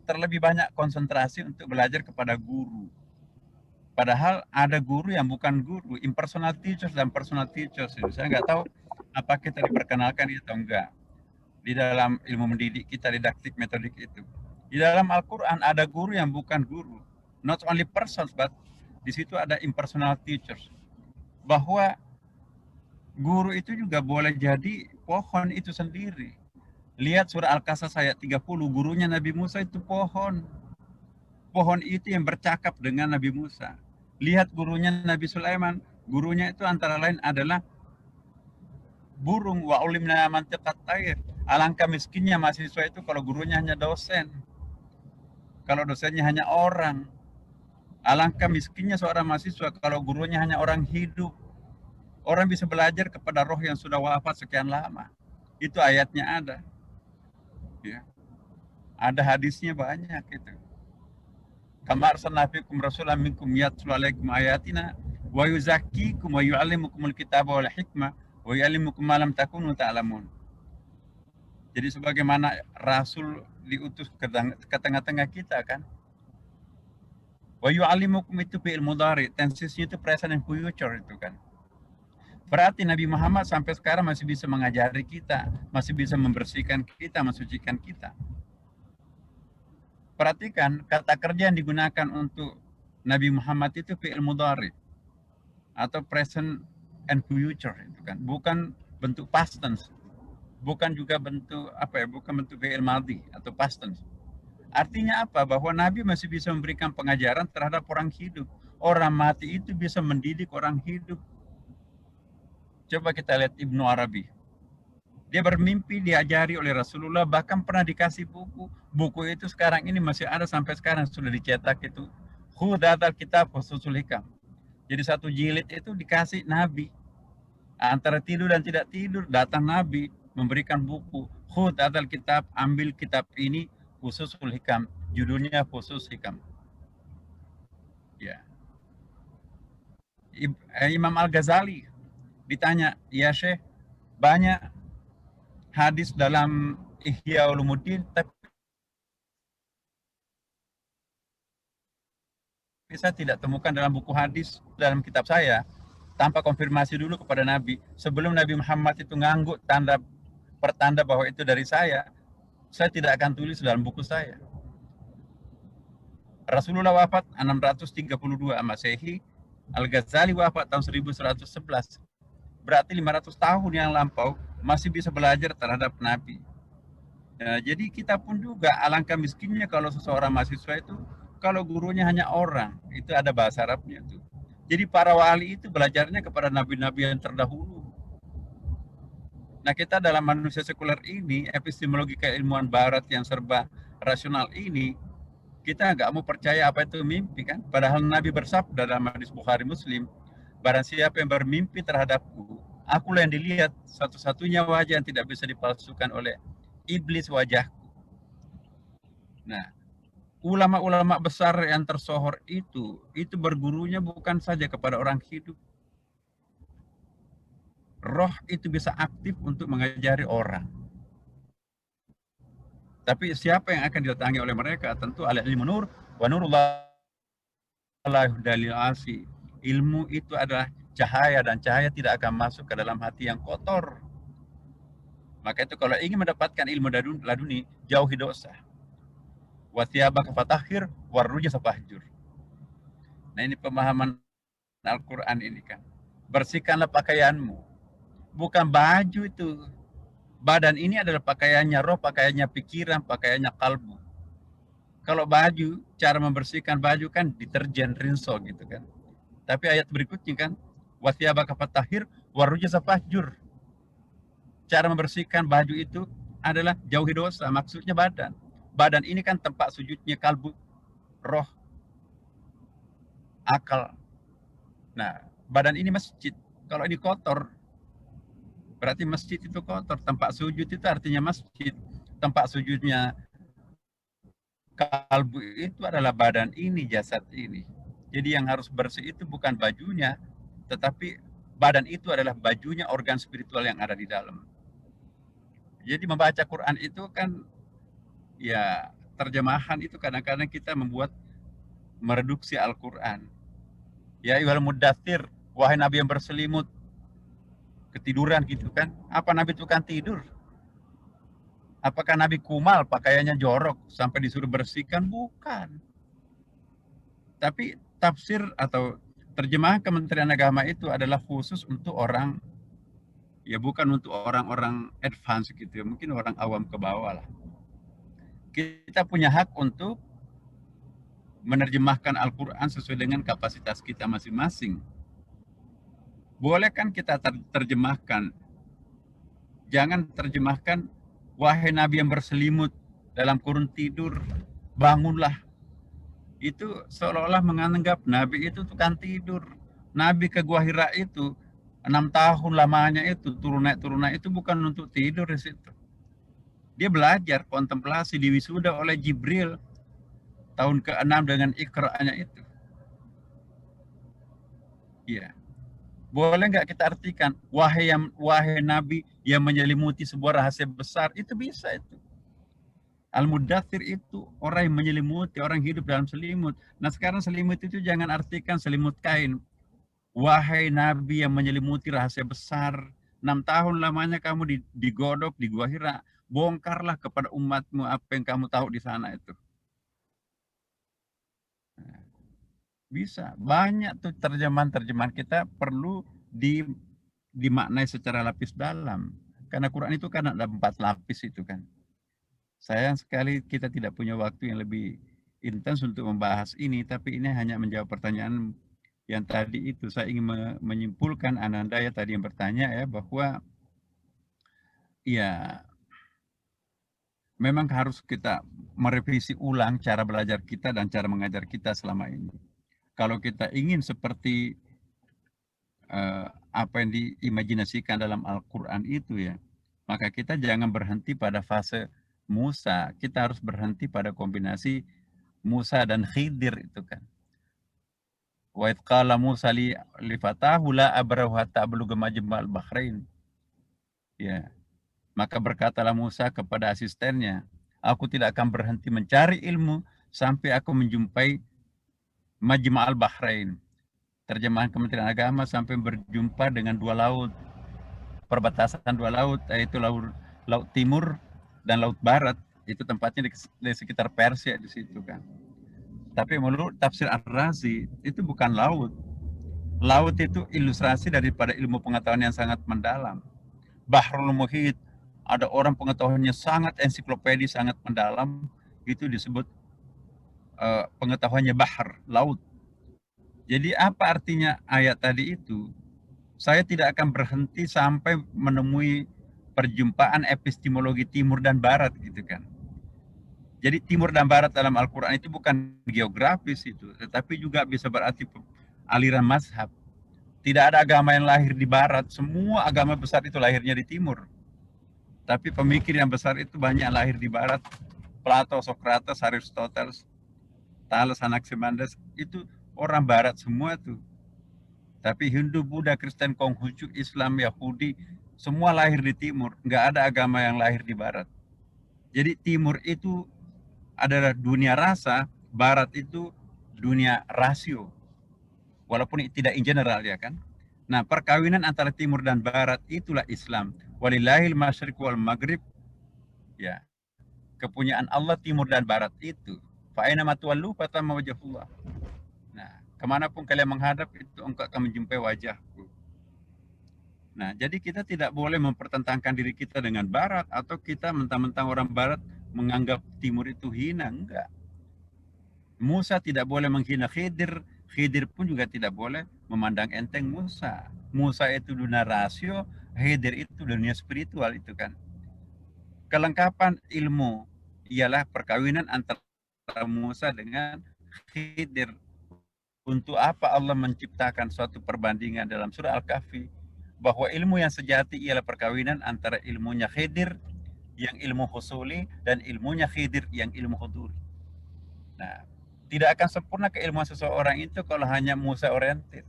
terlebih banyak konsentrasi untuk belajar kepada guru. Padahal ada guru yang bukan guru, impersonal teachers dan personal teachers. Saya nggak tahu apa kita diperkenalkan itu atau enggak. Di dalam ilmu mendidik kita, didaktik metodik itu. Di dalam Al-Quran ada guru yang bukan guru. Not only persons, but di situ ada impersonal teachers. Bahwa guru itu juga boleh jadi pohon itu sendiri. Lihat surah Al-Qasas ayat 30, gurunya Nabi Musa itu pohon. Pohon itu yang bercakap dengan Nabi Musa. Lihat gurunya Nabi Sulaiman, gurunya itu antara lain adalah burung. Wa ulimna mantiqat tayr. Alangkah miskinnya mahasiswa itu kalau gurunya hanya dosen. Kalau dosennya hanya orang. Alangkah miskinnya seorang mahasiswa kalau gurunya hanya orang hidup. Orang bisa belajar kepada roh yang sudah wafat sekian lama. Itu ayatnya ada. Ya. Ada hadisnya banyak itu. Kama arsalna fikum rasulan minkum yatlu alaikum ayatina wa yuzakkikum wa yu'allimukumul kitaba wal hikmah wa yu'allimukum ma lam takunu ta'lamun. Jadi sebagaimana Rasul diutus ke tengah-tengah kita kan. Wa yu'allimukum itu fi'il mudhari, tensesnya itu present and future itu kan. Berarti Nabi Muhammad sampai sekarang masih bisa mengajari kita, masih bisa membersihkan kita, mensucikan kita. Perhatikan kata kerja yang digunakan untuk Nabi Muhammad itu fi'il mudhari atau present and future itu kan, bukan bentuk past tense. Bukan juga bentuk bukan bentuk fi'il madhi atau past tense. Artinya apa? Bahwa Nabi masih bisa memberikan pengajaran terhadap orang hidup. Orang mati itu bisa mendidik orang hidup. Coba kita lihat Ibnu Arabi. Dia bermimpi diajari oleh Rasulullah, bahkan pernah dikasih buku. Buku itu sekarang ini masih ada sampai sekarang, sudah dicetak itu. Khudatal kitab khususul hikam. Jadi satu jilid itu dikasih Nabi. Antara tidur dan tidak tidur, datang Nabi memberikan buku. Khudatal kitab, ambil kitab ini khususul hikam. Judulnya khusus hikam. Ya. Imam Al-Ghazali ditanya, ya Syekh, banyak hadis dalam Ihya Ulumuddin, tapi saya tidak temukan dalam buku hadis dalam kitab saya, tanpa konfirmasi dulu kepada Nabi. Sebelum Nabi Muhammad itu ngangguk pertanda bahwa itu dari saya tidak akan tulis dalam buku saya. Rasulullah wafat 632 Masehi, Al-Ghazali wafat tahun 1111. Berarti 500 tahun yang lampau masih bisa belajar terhadap Nabi. Ya, jadi kita pun juga alangkah miskinnya kalau seseorang mahasiswa itu kalau gurunya hanya orang, itu ada bahasa Arabnya tuh. Jadi para wali itu belajarnya kepada nabi-nabi yang terdahulu. Nah, kita dalam manusia sekuler ini, epistemologi keilmuan barat yang serba rasional ini, Kita nggak mau percaya apa itu mimpi kan? Padahal Nabi bersabda dalam hadis Bukhari Muslim, barang siapa yang bermimpi terhadapku, akulah yang dilihat, satu-satunya wajah yang tidak bisa dipalsukan oleh iblis wajahku. Nah, ulama-ulama besar yang tersohor itu bergurunya bukan saja kepada orang hidup. Roh itu bisa aktif untuk mengajari orang. Tapi siapa yang akan didatangi oleh mereka? Tentu al-ilmu nur wa nurullah dalil asi. Ilmu itu adalah cahaya, dan cahaya tidak akan masuk ke dalam hati yang kotor. Maka itu kalau ingin mendapatkan ilmu laduni, jauhi dosa. Wa thiyabaka fatahhir warrujza fahjur. Nah, ini pemahaman Al-Quran ini kan. Bersihkanlah pakaianmu. Bukan baju itu. Badan ini adalah pakaiannya roh, pakaiannya pikiran, pakaiannya kalbu. Kalau baju, cara membersihkan baju kan deterjen, rinso gitu kan. Tapi ayat berikutnya kan, wa thiyabaka fatahhir warrujza fahjur. Cara membersihkan baju itu adalah jauhi dosa, maksudnya badan. Badan ini kan tempat sujudnya kalbu, roh, akal. Nah, badan ini masjid. Kalau ini kotor, berarti masjid itu kotor. Tempat sujud itu artinya masjid. Tempat sujudnya kalbu itu adalah badan ini, jasad ini. Jadi yang harus bersih itu bukan bajunya, tetapi badan itu adalah bajunya, organ spiritual yang ada di dalam. Jadi membaca Quran itu kan, ya terjemahan itu kadang-kadang kita membuat mereduksi Al-Quran. Ya ayyuhal muddatsir, wahai Nabi yang berselimut, ketiduran gitu kan. Apa Nabi itu kan tidur? Apakah Nabi kumal, pakaiannya jorok sampai disuruh bersihkan? Bukan. Tapi tafsir atau terjemahan Kementerian Agama itu adalah khusus untuk orang, ya bukan untuk orang-orang advance gitu ya, mungkin orang awam ke bawah lah. Kita punya hak untuk menerjemahkan Al-Quran sesuai dengan kapasitas kita masing-masing. Boleh kan kita terjemahkan. Jangan terjemahkan, wahai Nabi yang berselimut dalam kurun tidur, bangunlah. Itu seolah-olah menganggap Nabi itu tukang tidur. Nabi ke Gua Hira itu 6 tahun lamanya itu, turun naik itu bukan untuk tidur di situ. Dia belajar kontemplasi, diwisuda oleh Jibril tahun ke-6 dengan Iqra-nya itu. Iya. Boleh nggak kita artikan, wahai Nabi yang menyelimuti sebuah rahasia besar, itu bisa itu. Al-Muddatsir itu orang yang menyelimuti, orang hidup dalam selimut. Nah sekarang selimut itu jangan artikan selimut kain. Wahai Nabi yang menyelimuti rahasia besar, 6 tahun lamanya kamu digodok di Gua Hira, bongkarlah kepada umatmu apa yang kamu tahu di sana itu. Bisa, banyak tuh terjemahan kita perlu dimaknai secara lapis dalam. Karena Quran itu kan ada 4 lapis itu kan. Sayang sekali kita tidak punya waktu yang lebih intens untuk membahas ini, tapi ini hanya menjawab pertanyaan yang tadi itu. Saya ingin menyimpulkan Ananda ya tadi yang bertanya ya, bahwa ya memang harus kita merevisi ulang cara belajar kita dan cara mengajar kita selama ini. Kalau kita ingin seperti apa yang diimajinasikan dalam Al-Quran itu ya, maka kita jangan berhenti pada fase Musa. Kita harus berhenti pada kombinasi Musa dan Khidir itu kan. Wa idh qala Musa li fatahu la abrahu hatta ablugha majma'al bahrain. Ya. Maka berkatalah Musa kepada asistennya, aku tidak akan berhenti mencari ilmu sampai aku menjumpai Majma'al Bahrain. Terjemahan Kementerian Agama, sampai berjumpa dengan 2 laut. Perbatasan 2 laut, yaitu laut timur dan laut barat. Itu tempatnya di sekitar Persia di situ kan. Tapi menurut tafsir Ar-Razi, itu bukan laut. Laut itu ilustrasi daripada ilmu pengetahuan yang sangat mendalam. Bahrul Muhit, ada orang pengetahuannya sangat ensiklopedis, sangat mendalam, itu disebut pengetahuannya bahar, laut. Jadi apa artinya ayat tadi itu? Saya tidak akan berhenti sampai menemui perjumpaan epistemologi timur dan barat gitu kan. Jadi timur dan barat dalam Al-Quran itu bukan geografis itu, tetapi juga bisa berarti aliran mazhab. Tidak ada agama yang lahir di barat, semua agama besar itu lahirnya di timur. Tapi pemikir yang besar itu banyak lahir di barat. Plato, Socrates, Aristoteles, Thales, Anaximenes, itu orang barat semua tuh. Tapi Hindu, Buddha, Kristen, Konghucu, Islam, Yahudi, semua lahir di timur. Nggak ada agama yang lahir di barat. Jadi timur itu adalah dunia rasa, barat itu dunia rasio. Walaupun tidak in general ya kan. Nah, perkawinan antara timur dan barat itulah Islam. Walillahil masyriq wal maghrib. Ya. Kepunyaan Allah timur dan barat itu. Fa'aina matuallu fatama wajhullah. Nah, kemanapun kalian menghadap itu engkau akan menjumpai wajahku. Nah, jadi kita tidak boleh mempertentangkan diri kita dengan barat atau kita mentang-mentang orang barat menganggap timur itu hina. Enggak. Musa tidak boleh menghina Khidir. Khidir pun juga tidak boleh memandang enteng Musa. Musa itu dunia rasio, Khidir itu dunia spiritual itu kan. Kelengkapan ilmu ialah perkawinan antara Musa dengan Khidir. Untuk apa Allah menciptakan suatu perbandingan dalam surah Al-Kahfi bahwa ilmu yang sejati ialah perkawinan antara ilmunya Khidir yang ilmu husuli dan ilmunya Khidir yang ilmu huduri. Nah, tidak akan sempurna keilmuan seseorang itu kalau hanya Musa oriented.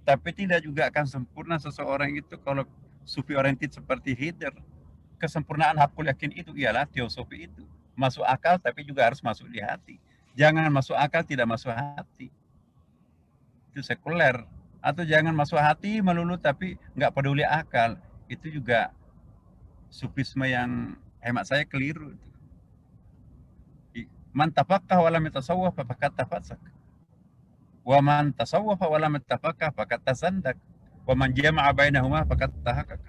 Tapi tidak juga akan sempurna seseorang itu kalau sufi oriented seperti Khidir. Kesempurnaan hakul yakin itu ialah teosofi itu. Masuk akal tapi juga harus masuk di hati. Jangan masuk akal tidak masuk hati. Itu sekuler. Atau jangan masuk hati melulu tapi nggak peduli akal. Itu juga sufisme yang hemat saya keliru. Man tafaqqah wa lam yatasawwaf faqad tafassak. Wa man tasawwafa wa lam yatafaqqah faqad tasandak. Wa man jama'a bainahuma faqad tahaqqaq.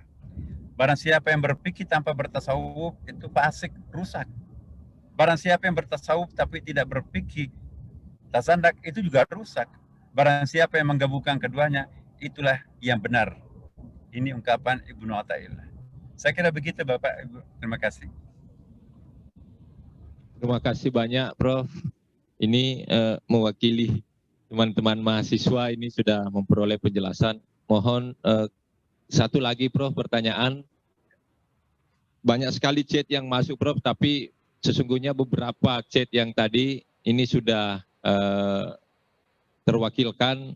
Barang siapa yang berpikir tanpa bertasawuf itu fasik, rusak. Barang siapa yang bertasawuf tapi tidak berpikir tasandak itu juga rusak. Barang siapa yang menggabungkan keduanya itulah yang benar. Ini ungkapan Ibnu Athaillah. Saya kira begitu Bapak Ibu. Terima kasih. Terima kasih banyak Prof. Ini mewakili teman-teman mahasiswa ini sudah memperoleh penjelasan. Mohon satu lagi Prof, pertanyaan. Banyak sekali chat yang masuk Prof, tapi sesungguhnya beberapa chat yang tadi ini sudah terwakilkan,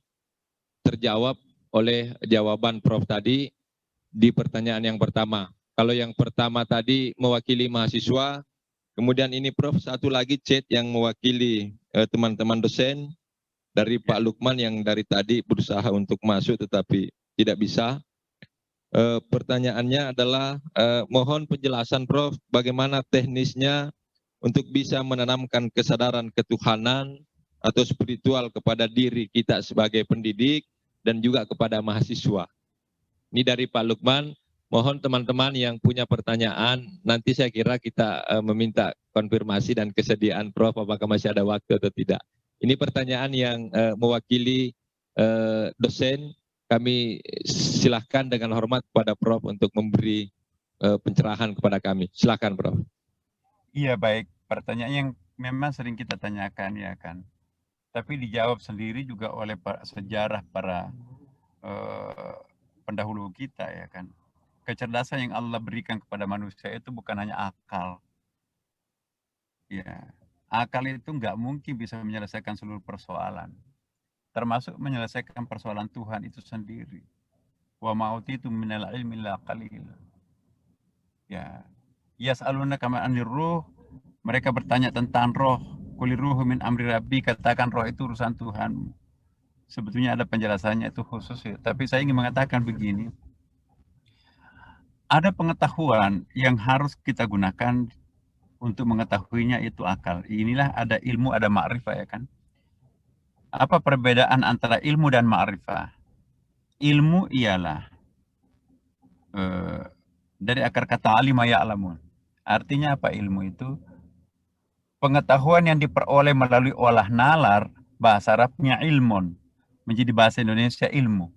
terjawab oleh jawaban Prof tadi di pertanyaan yang pertama. Kalau yang pertama tadi mewakili mahasiswa, kemudian ini Prof satu lagi chat yang mewakili teman-teman dosen dari Pak Lukman yang dari tadi berusaha untuk masuk tetapi tidak bisa. Pertanyaannya adalah mohon penjelasan Prof bagaimana teknisnya untuk bisa menanamkan kesadaran ketuhanan atau spiritual kepada diri kita sebagai pendidik dan juga kepada mahasiswa. Ini dari Pak Lukman. Mohon teman-teman yang punya pertanyaan, nanti saya kira kita meminta konfirmasi dan kesediaan Prof apakah masih ada waktu atau tidak. Ini pertanyaan yang mewakili dosen. Kami silahkan dengan hormat kepada Prof untuk memberi pencerahan kepada kami. Silakan Prof. Iya baik, pertanyaan yang memang sering kita tanyakan ya kan. Tapi dijawab sendiri juga oleh sejarah para pendahulu kita ya kan. Kecerdasan yang Allah berikan kepada manusia itu bukan hanya akal. Ya, akal itu nggak mungkin bisa menyelesaikan seluruh persoalan. Termasuk menyelesaikan persoalan Tuhan itu sendiri. Wa ma'utitu minal ilmi illa qalil. Ya. Yas'alunaka ma'anir ruh. Mereka bertanya tentang roh. Qul ruhu min amri rabbi, katakan roh itu urusan Tuhan. Sebetulnya ada penjelasannya itu khusus ya. Tapi saya ingin mengatakan begini. Ada pengetahuan yang harus kita gunakan untuk mengetahuinya itu akal. Inilah ada ilmu, ada ma'rifah ya kan. Apa perbedaan antara ilmu dan ma'rifah? Ilmu ialah dari akar kata alima ya'lamun. Artinya apa ilmu itu? Pengetahuan yang diperoleh melalui olah nalar, bahasa Arabnya ilmun, menjadi bahasa Indonesia ilmu.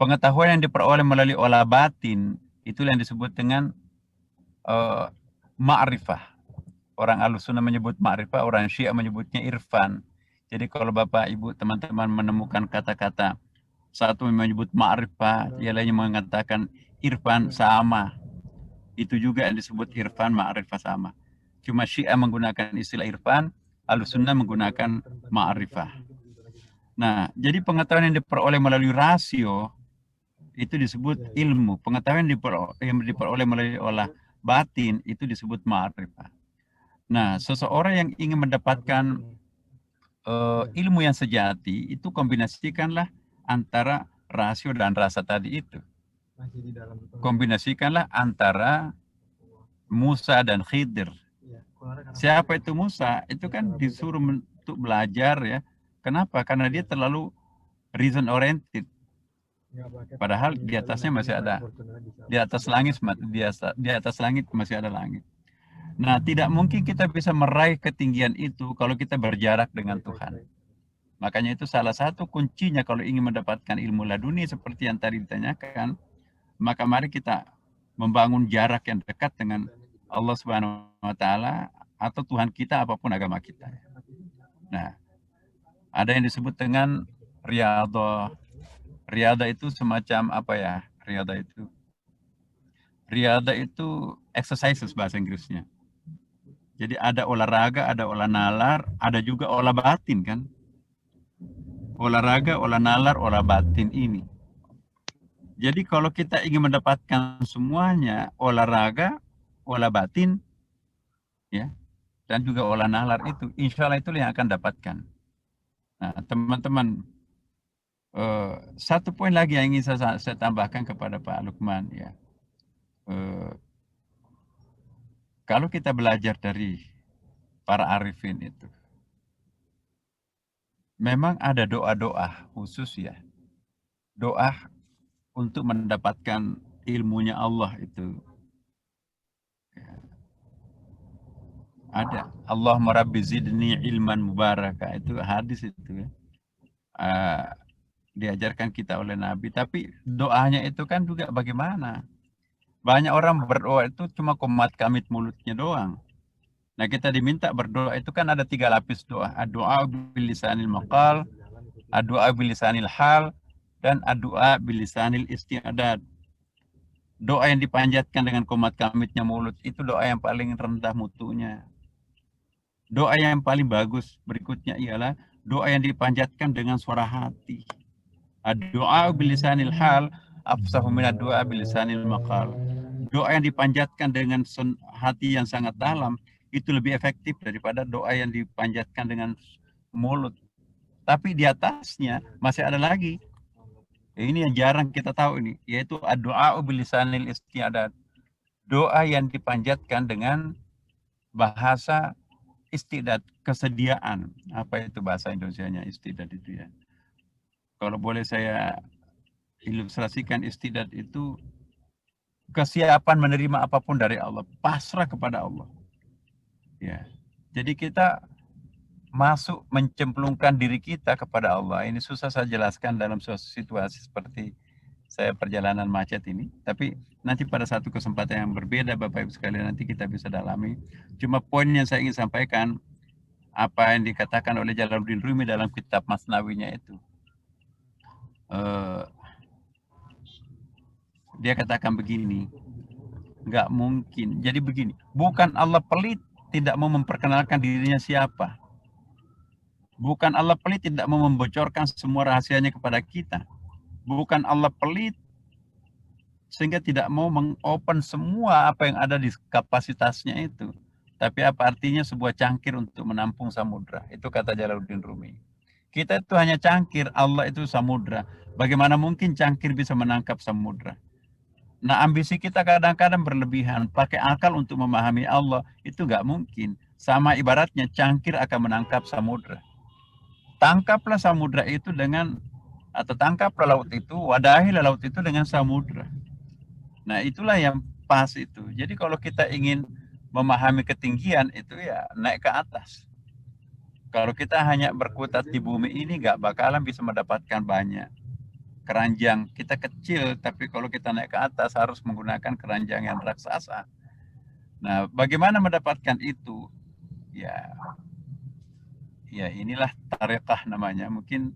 Pengetahuan yang diperoleh melalui olah batin, itulah yang disebut dengan ma'rifah. orang Ahlussunnah menyebut ma'rifah, orang Syiah menyebutnya irfan. Jadi kalau Bapak Ibu teman-teman menemukan kata-kata satu menyebut ma'rifah, yang lainnya mengatakan irfan, sama. Itu juga yang disebut irfan, ma'rifah, sama. Cuma Syiah menggunakan istilah irfan, Ahlussunnah menggunakan ma'rifah. Nah, jadi pengetahuan yang diperoleh melalui rasio itu disebut ilmu. Pengetahuan yang diperoleh melalui olah batin itu disebut ma'rifah. Nah, seseorang yang ingin mendapatkan ilmu yang sejati itu kombinasikanlah antara rasio dan rasa tadi itu. Kombinasikanlah antara Musa dan Khidir. Siapa itu Musa? Itu kan disuruh untuk belajar ya. Kenapa? Karena dia terlalu reason oriented. Padahal di atasnya masih ada, di atas langit masih ada langit. Nah, tidak mungkin kita bisa meraih ketinggian itu kalau kita berjarak dengan Tuhan. Makanya itu salah satu kuncinya kalau ingin mendapatkan ilmu laduni seperti yang tadi ditanyakan, maka mari kita membangun jarak yang dekat dengan Allah Subhanahu wa taala atau Tuhan kita apapun agama kita. Nah, ada yang disebut dengan riyadhah. Riyadhah itu semacam apa ya? Riyadhah itu exercises bahasa Inggrisnya. Jadi ada olahraga, ada olah nalar, ada juga olah batin kan? Olahraga, olah nalar, olah batin ini. Jadi kalau kita ingin mendapatkan semuanya, olahraga, olah batin, ya, dan juga olah nalar itu, insya Allah itulah yang akan dapatkan. Nah, teman-teman, satu poin lagi yang ingin saya tambahkan kepada Pak Lukman, ya. Kalau kita belajar dari para arifin itu, memang ada doa-doa khusus ya. Doa untuk mendapatkan ilmunya Allah itu. Ya. Ada. Allahumma rabbi zidni ilman mubaraka. Itu hadis itu ya. Diajarkan kita oleh Nabi. Tapi doanya itu kan juga bagaimana? Banyak orang berdoa itu cuma komat kamit mulutnya doang. Nah, kita diminta berdoa itu kan ada 3 lapis doa. Ad-du'a bilisanil maqal, ad-du'a bilisanil hal, dan ad-du'a bilisanil isti'adad. Doa yang dipanjatkan dengan komat kamitnya mulut itu doa yang paling rendah mutunya. Doa yang paling bagus berikutnya ialah doa yang dipanjatkan dengan suara hati. Ad-du'a bilisanil hal afsahu minad du'a bilisanil maqal. Doa yang dipanjatkan dengan hati yang sangat dalam itu lebih efektif daripada doa yang dipanjatkan dengan mulut. Tapi di atasnya masih ada lagi. Ini yang jarang kita tahu ini, yaitu ad-du'a bilisanil isti'adad. Doa yang dipanjatkan dengan bahasa istidad, kesediaan. Apa itu bahasa Indonesianya istidad itu ya? Kalau boleh saya ilustrasikan istidad itu kesiapan menerima apapun dari Allah, pasrah kepada Allah. Ya. Jadi kita masuk mencemplungkan diri kita kepada Allah. Ini susah saya jelaskan dalam situasi seperti saya perjalanan macet ini. Tapi nanti pada satu kesempatan yang berbeda Bapak Ibu sekalian nanti kita bisa dalami. Cuma poin yang saya ingin sampaikan apa yang dikatakan oleh Jalaluddin Rumi dalam kitab Masnawinya itu. Dia katakan begini, nggak mungkin. Jadi begini, bukan Allah pelit tidak mau memperkenalkan dirinya siapa. Bukan Allah pelit tidak mau membocorkan semua rahasianya kepada kita. Bukan Allah pelit sehingga tidak mau mengopen semua apa yang ada di kapasitasnya itu. Tapi apa artinya sebuah cangkir untuk menampung samudra? Itu kata Jalaluddin Rumi. Kita itu hanya cangkir, Allah itu samudra. Bagaimana mungkin cangkir bisa menangkap samudra? Nah, ambisi kita kadang-kadang berlebihan. Pakai akal untuk memahami Allah, itu nggak mungkin. Sama ibaratnya cangkir akan menangkap samudra. Tangkaplah samudra itu dengan, atau tangkaplah laut itu, wadahilah laut itu dengan samudra. Nah, itulah yang pas itu. Jadi kalau kita ingin memahami ketinggian, itu ya naik ke atas. Kalau kita hanya berkutat di bumi ini, nggak bakalan bisa mendapatkan banyak. Keranjang kita kecil, tapi kalau kita naik ke atas harus menggunakan keranjang yang raksasa. Nah, bagaimana mendapatkan itu? ya inilah tarekah namanya. Mungkin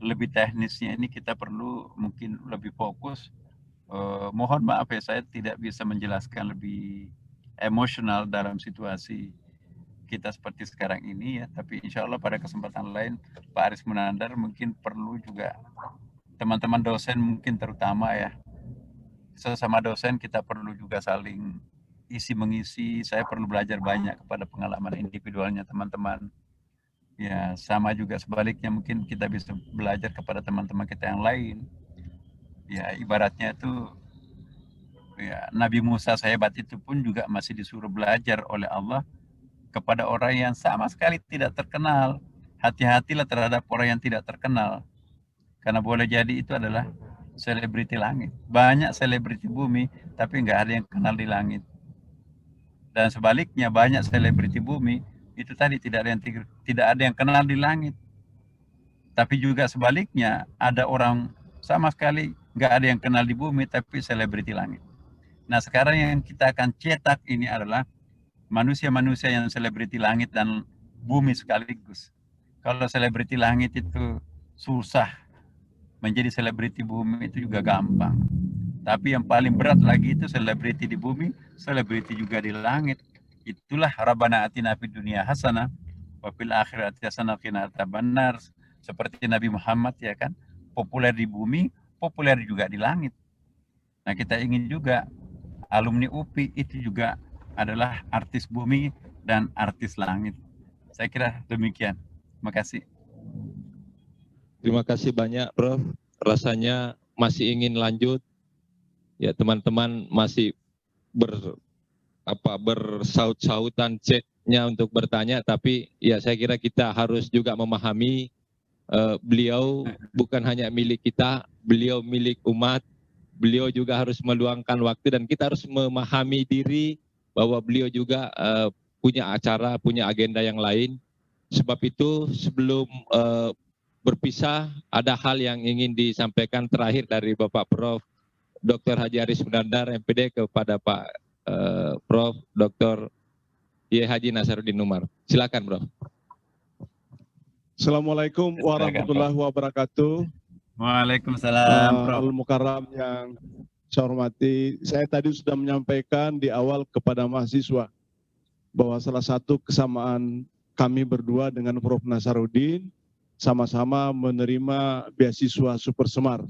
lebih teknisnya ini kita perlu mungkin lebih fokus. Mohon maaf ya, saya tidak bisa menjelaskan lebih emosional dalam situasi kita seperti sekarang ini ya, tapi insya Allah pada kesempatan lain Pak Aris Munandar mungkin perlu juga teman-teman dosen mungkin terutama ya, sesama dosen kita perlu juga saling isi mengisi. Saya perlu belajar banyak kepada pengalaman individualnya teman-teman ya, sama juga sebaliknya mungkin kita bisa belajar kepada teman-teman kita yang lain ya. Ibaratnya itu ya, Nabi Musa sehebat itu pun juga masih disuruh belajar oleh Allah kepada orang yang sama sekali tidak terkenal. Hati-hatilah terhadap orang yang tidak terkenal, karena boleh jadi itu adalah selebriti langit. Banyak selebriti bumi, tapi nggak ada yang kenal di langit. Dan sebaliknya banyak selebriti bumi itu tadi tidak ada yang kenal di langit. Tapi juga sebaliknya ada orang sama sekali nggak ada yang kenal di bumi, tapi selebriti langit. Nah sekarang yang kita akan cetak ini adalah manusia-manusia yang selebriti langit dan bumi sekaligus. Kalau selebriti langit itu susah, menjadi selebriti bumi itu juga gampang. Tapi yang paling berat lagi itu selebriti di bumi, selebriti juga di langit. Itulah Rabbana atina fid dunya hasanah wa fil akhirati hasanah wa qina adzabannar. Seperti Nabi Muhammad ya kan, populer di bumi, populer juga di langit. Nah kita ingin juga alumni UPI itu juga adalah artis bumi dan artis langit. Saya kira demikian. Terima kasih. Terima kasih banyak, Prof. Rasanya masih ingin lanjut. Ya, teman-teman masih bersaut-sautan chatnya untuk bertanya, tapi ya saya kira kita harus juga memahami beliau bukan hanya milik kita, beliau milik umat. Beliau juga harus meluangkan waktu dan kita harus memahami diri bahwa beliau juga punya acara, punya agenda yang lain. Sebab itu sebelum berpisah, ada hal yang ingin disampaikan terakhir dari Bapak Prof. Dr. Haji Aris Munandar, MPD, kepada Pak Prof. Dr. Kiai Haji Nasaruddin Umar. Silakan, Prof. Assalamualaikum warahmatullahi wabarakatuh. Waalaikumsalam, Prof. Al-Mukarram yang saya hormati, saya tadi sudah menyampaikan di awal kepada mahasiswa bahwa salah satu kesamaan kami berdua dengan Prof. Nasaruddin sama-sama menerima beasiswa Super Semar.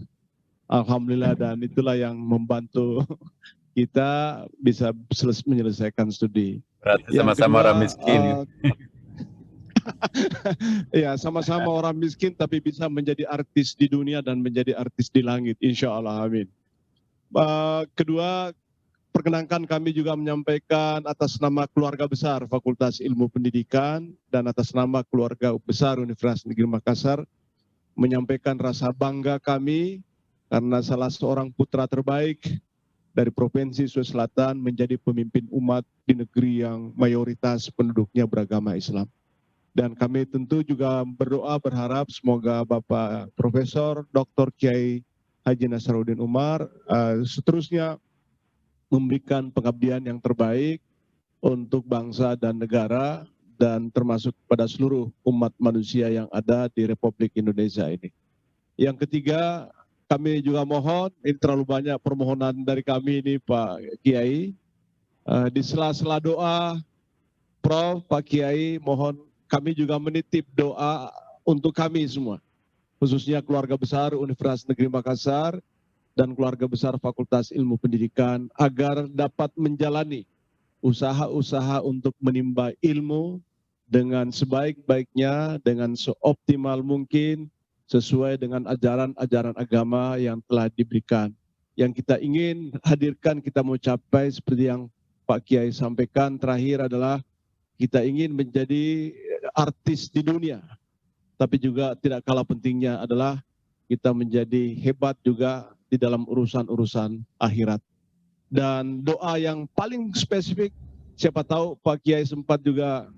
Alhamdulillah, dan itulah yang membantu kita bisa menyelesaikan studi. Berarti sama-sama orang miskin. Ya, sama-sama orang miskin tapi bisa menjadi artis di dunia dan menjadi artis di langit, insya Allah, amin. Kedua, perkenankan kami juga menyampaikan atas nama keluarga besar Fakultas Ilmu Pendidikan dan atas nama keluarga besar Universitas Negeri Makassar menyampaikan rasa bangga kami karena salah seorang putra terbaik dari Provinsi Sulawesi Selatan menjadi pemimpin umat di negeri yang mayoritas penduduknya beragama Islam. Dan kami tentu juga berdoa berharap semoga Bapak Profesor Dr. Kiai Haji Nasaruddin Umar seterusnya memberikan pengabdian yang terbaik untuk bangsa dan negara dan termasuk pada seluruh umat manusia yang ada di Republik Indonesia ini. Yang ketiga, kami juga mohon, ini terlalu banyak permohonan dari kami ini Pak Kiai, di sela-sela doa Prof, Pak Kiai, mohon kami juga menitip doa untuk kami semua, khususnya keluarga besar Universitas Negeri Makassar dan keluarga besar Fakultas Ilmu Pendidikan agar dapat menjalani usaha-usaha untuk menimba ilmu dengan sebaik-baiknya, dengan seoptimal mungkin, sesuai dengan ajaran-ajaran agama yang telah diberikan. Yang kita ingin hadirkan, kita mau capai seperti yang Pak Kiai sampaikan terakhir adalah kita ingin menjadi artis di dunia. Tapi juga tidak kalah pentingnya adalah kita menjadi hebat juga di dalam urusan-urusan akhirat. Dan doa yang paling spesifik, siapa tahu Pak Kiai sempat juga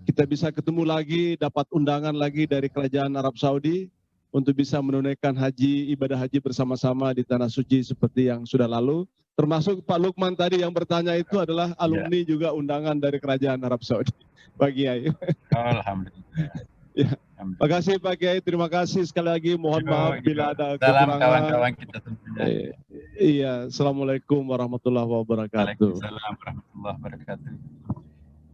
kita bisa ketemu lagi, dapat undangan lagi dari Kerajaan Arab Saudi untuk bisa menunaikan haji, ibadah haji bersama-sama di Tanah Suci seperti yang sudah lalu. Termasuk Pak Lukman tadi yang bertanya itu adalah alumni juga undangan dari Kerajaan Arab Saudi. Pak Kiai. Alhamdulillah. Ya. Terima kasih Pak Kiai, terima kasih sekali lagi. Mohon maaf bila ada Salam kekurangan. kawan-kawan kita tentunya. Iya, Assalamualaikum warahmatullahi wabarakatuh. Waalaikumsalam warahmatullahi wabarakatuh.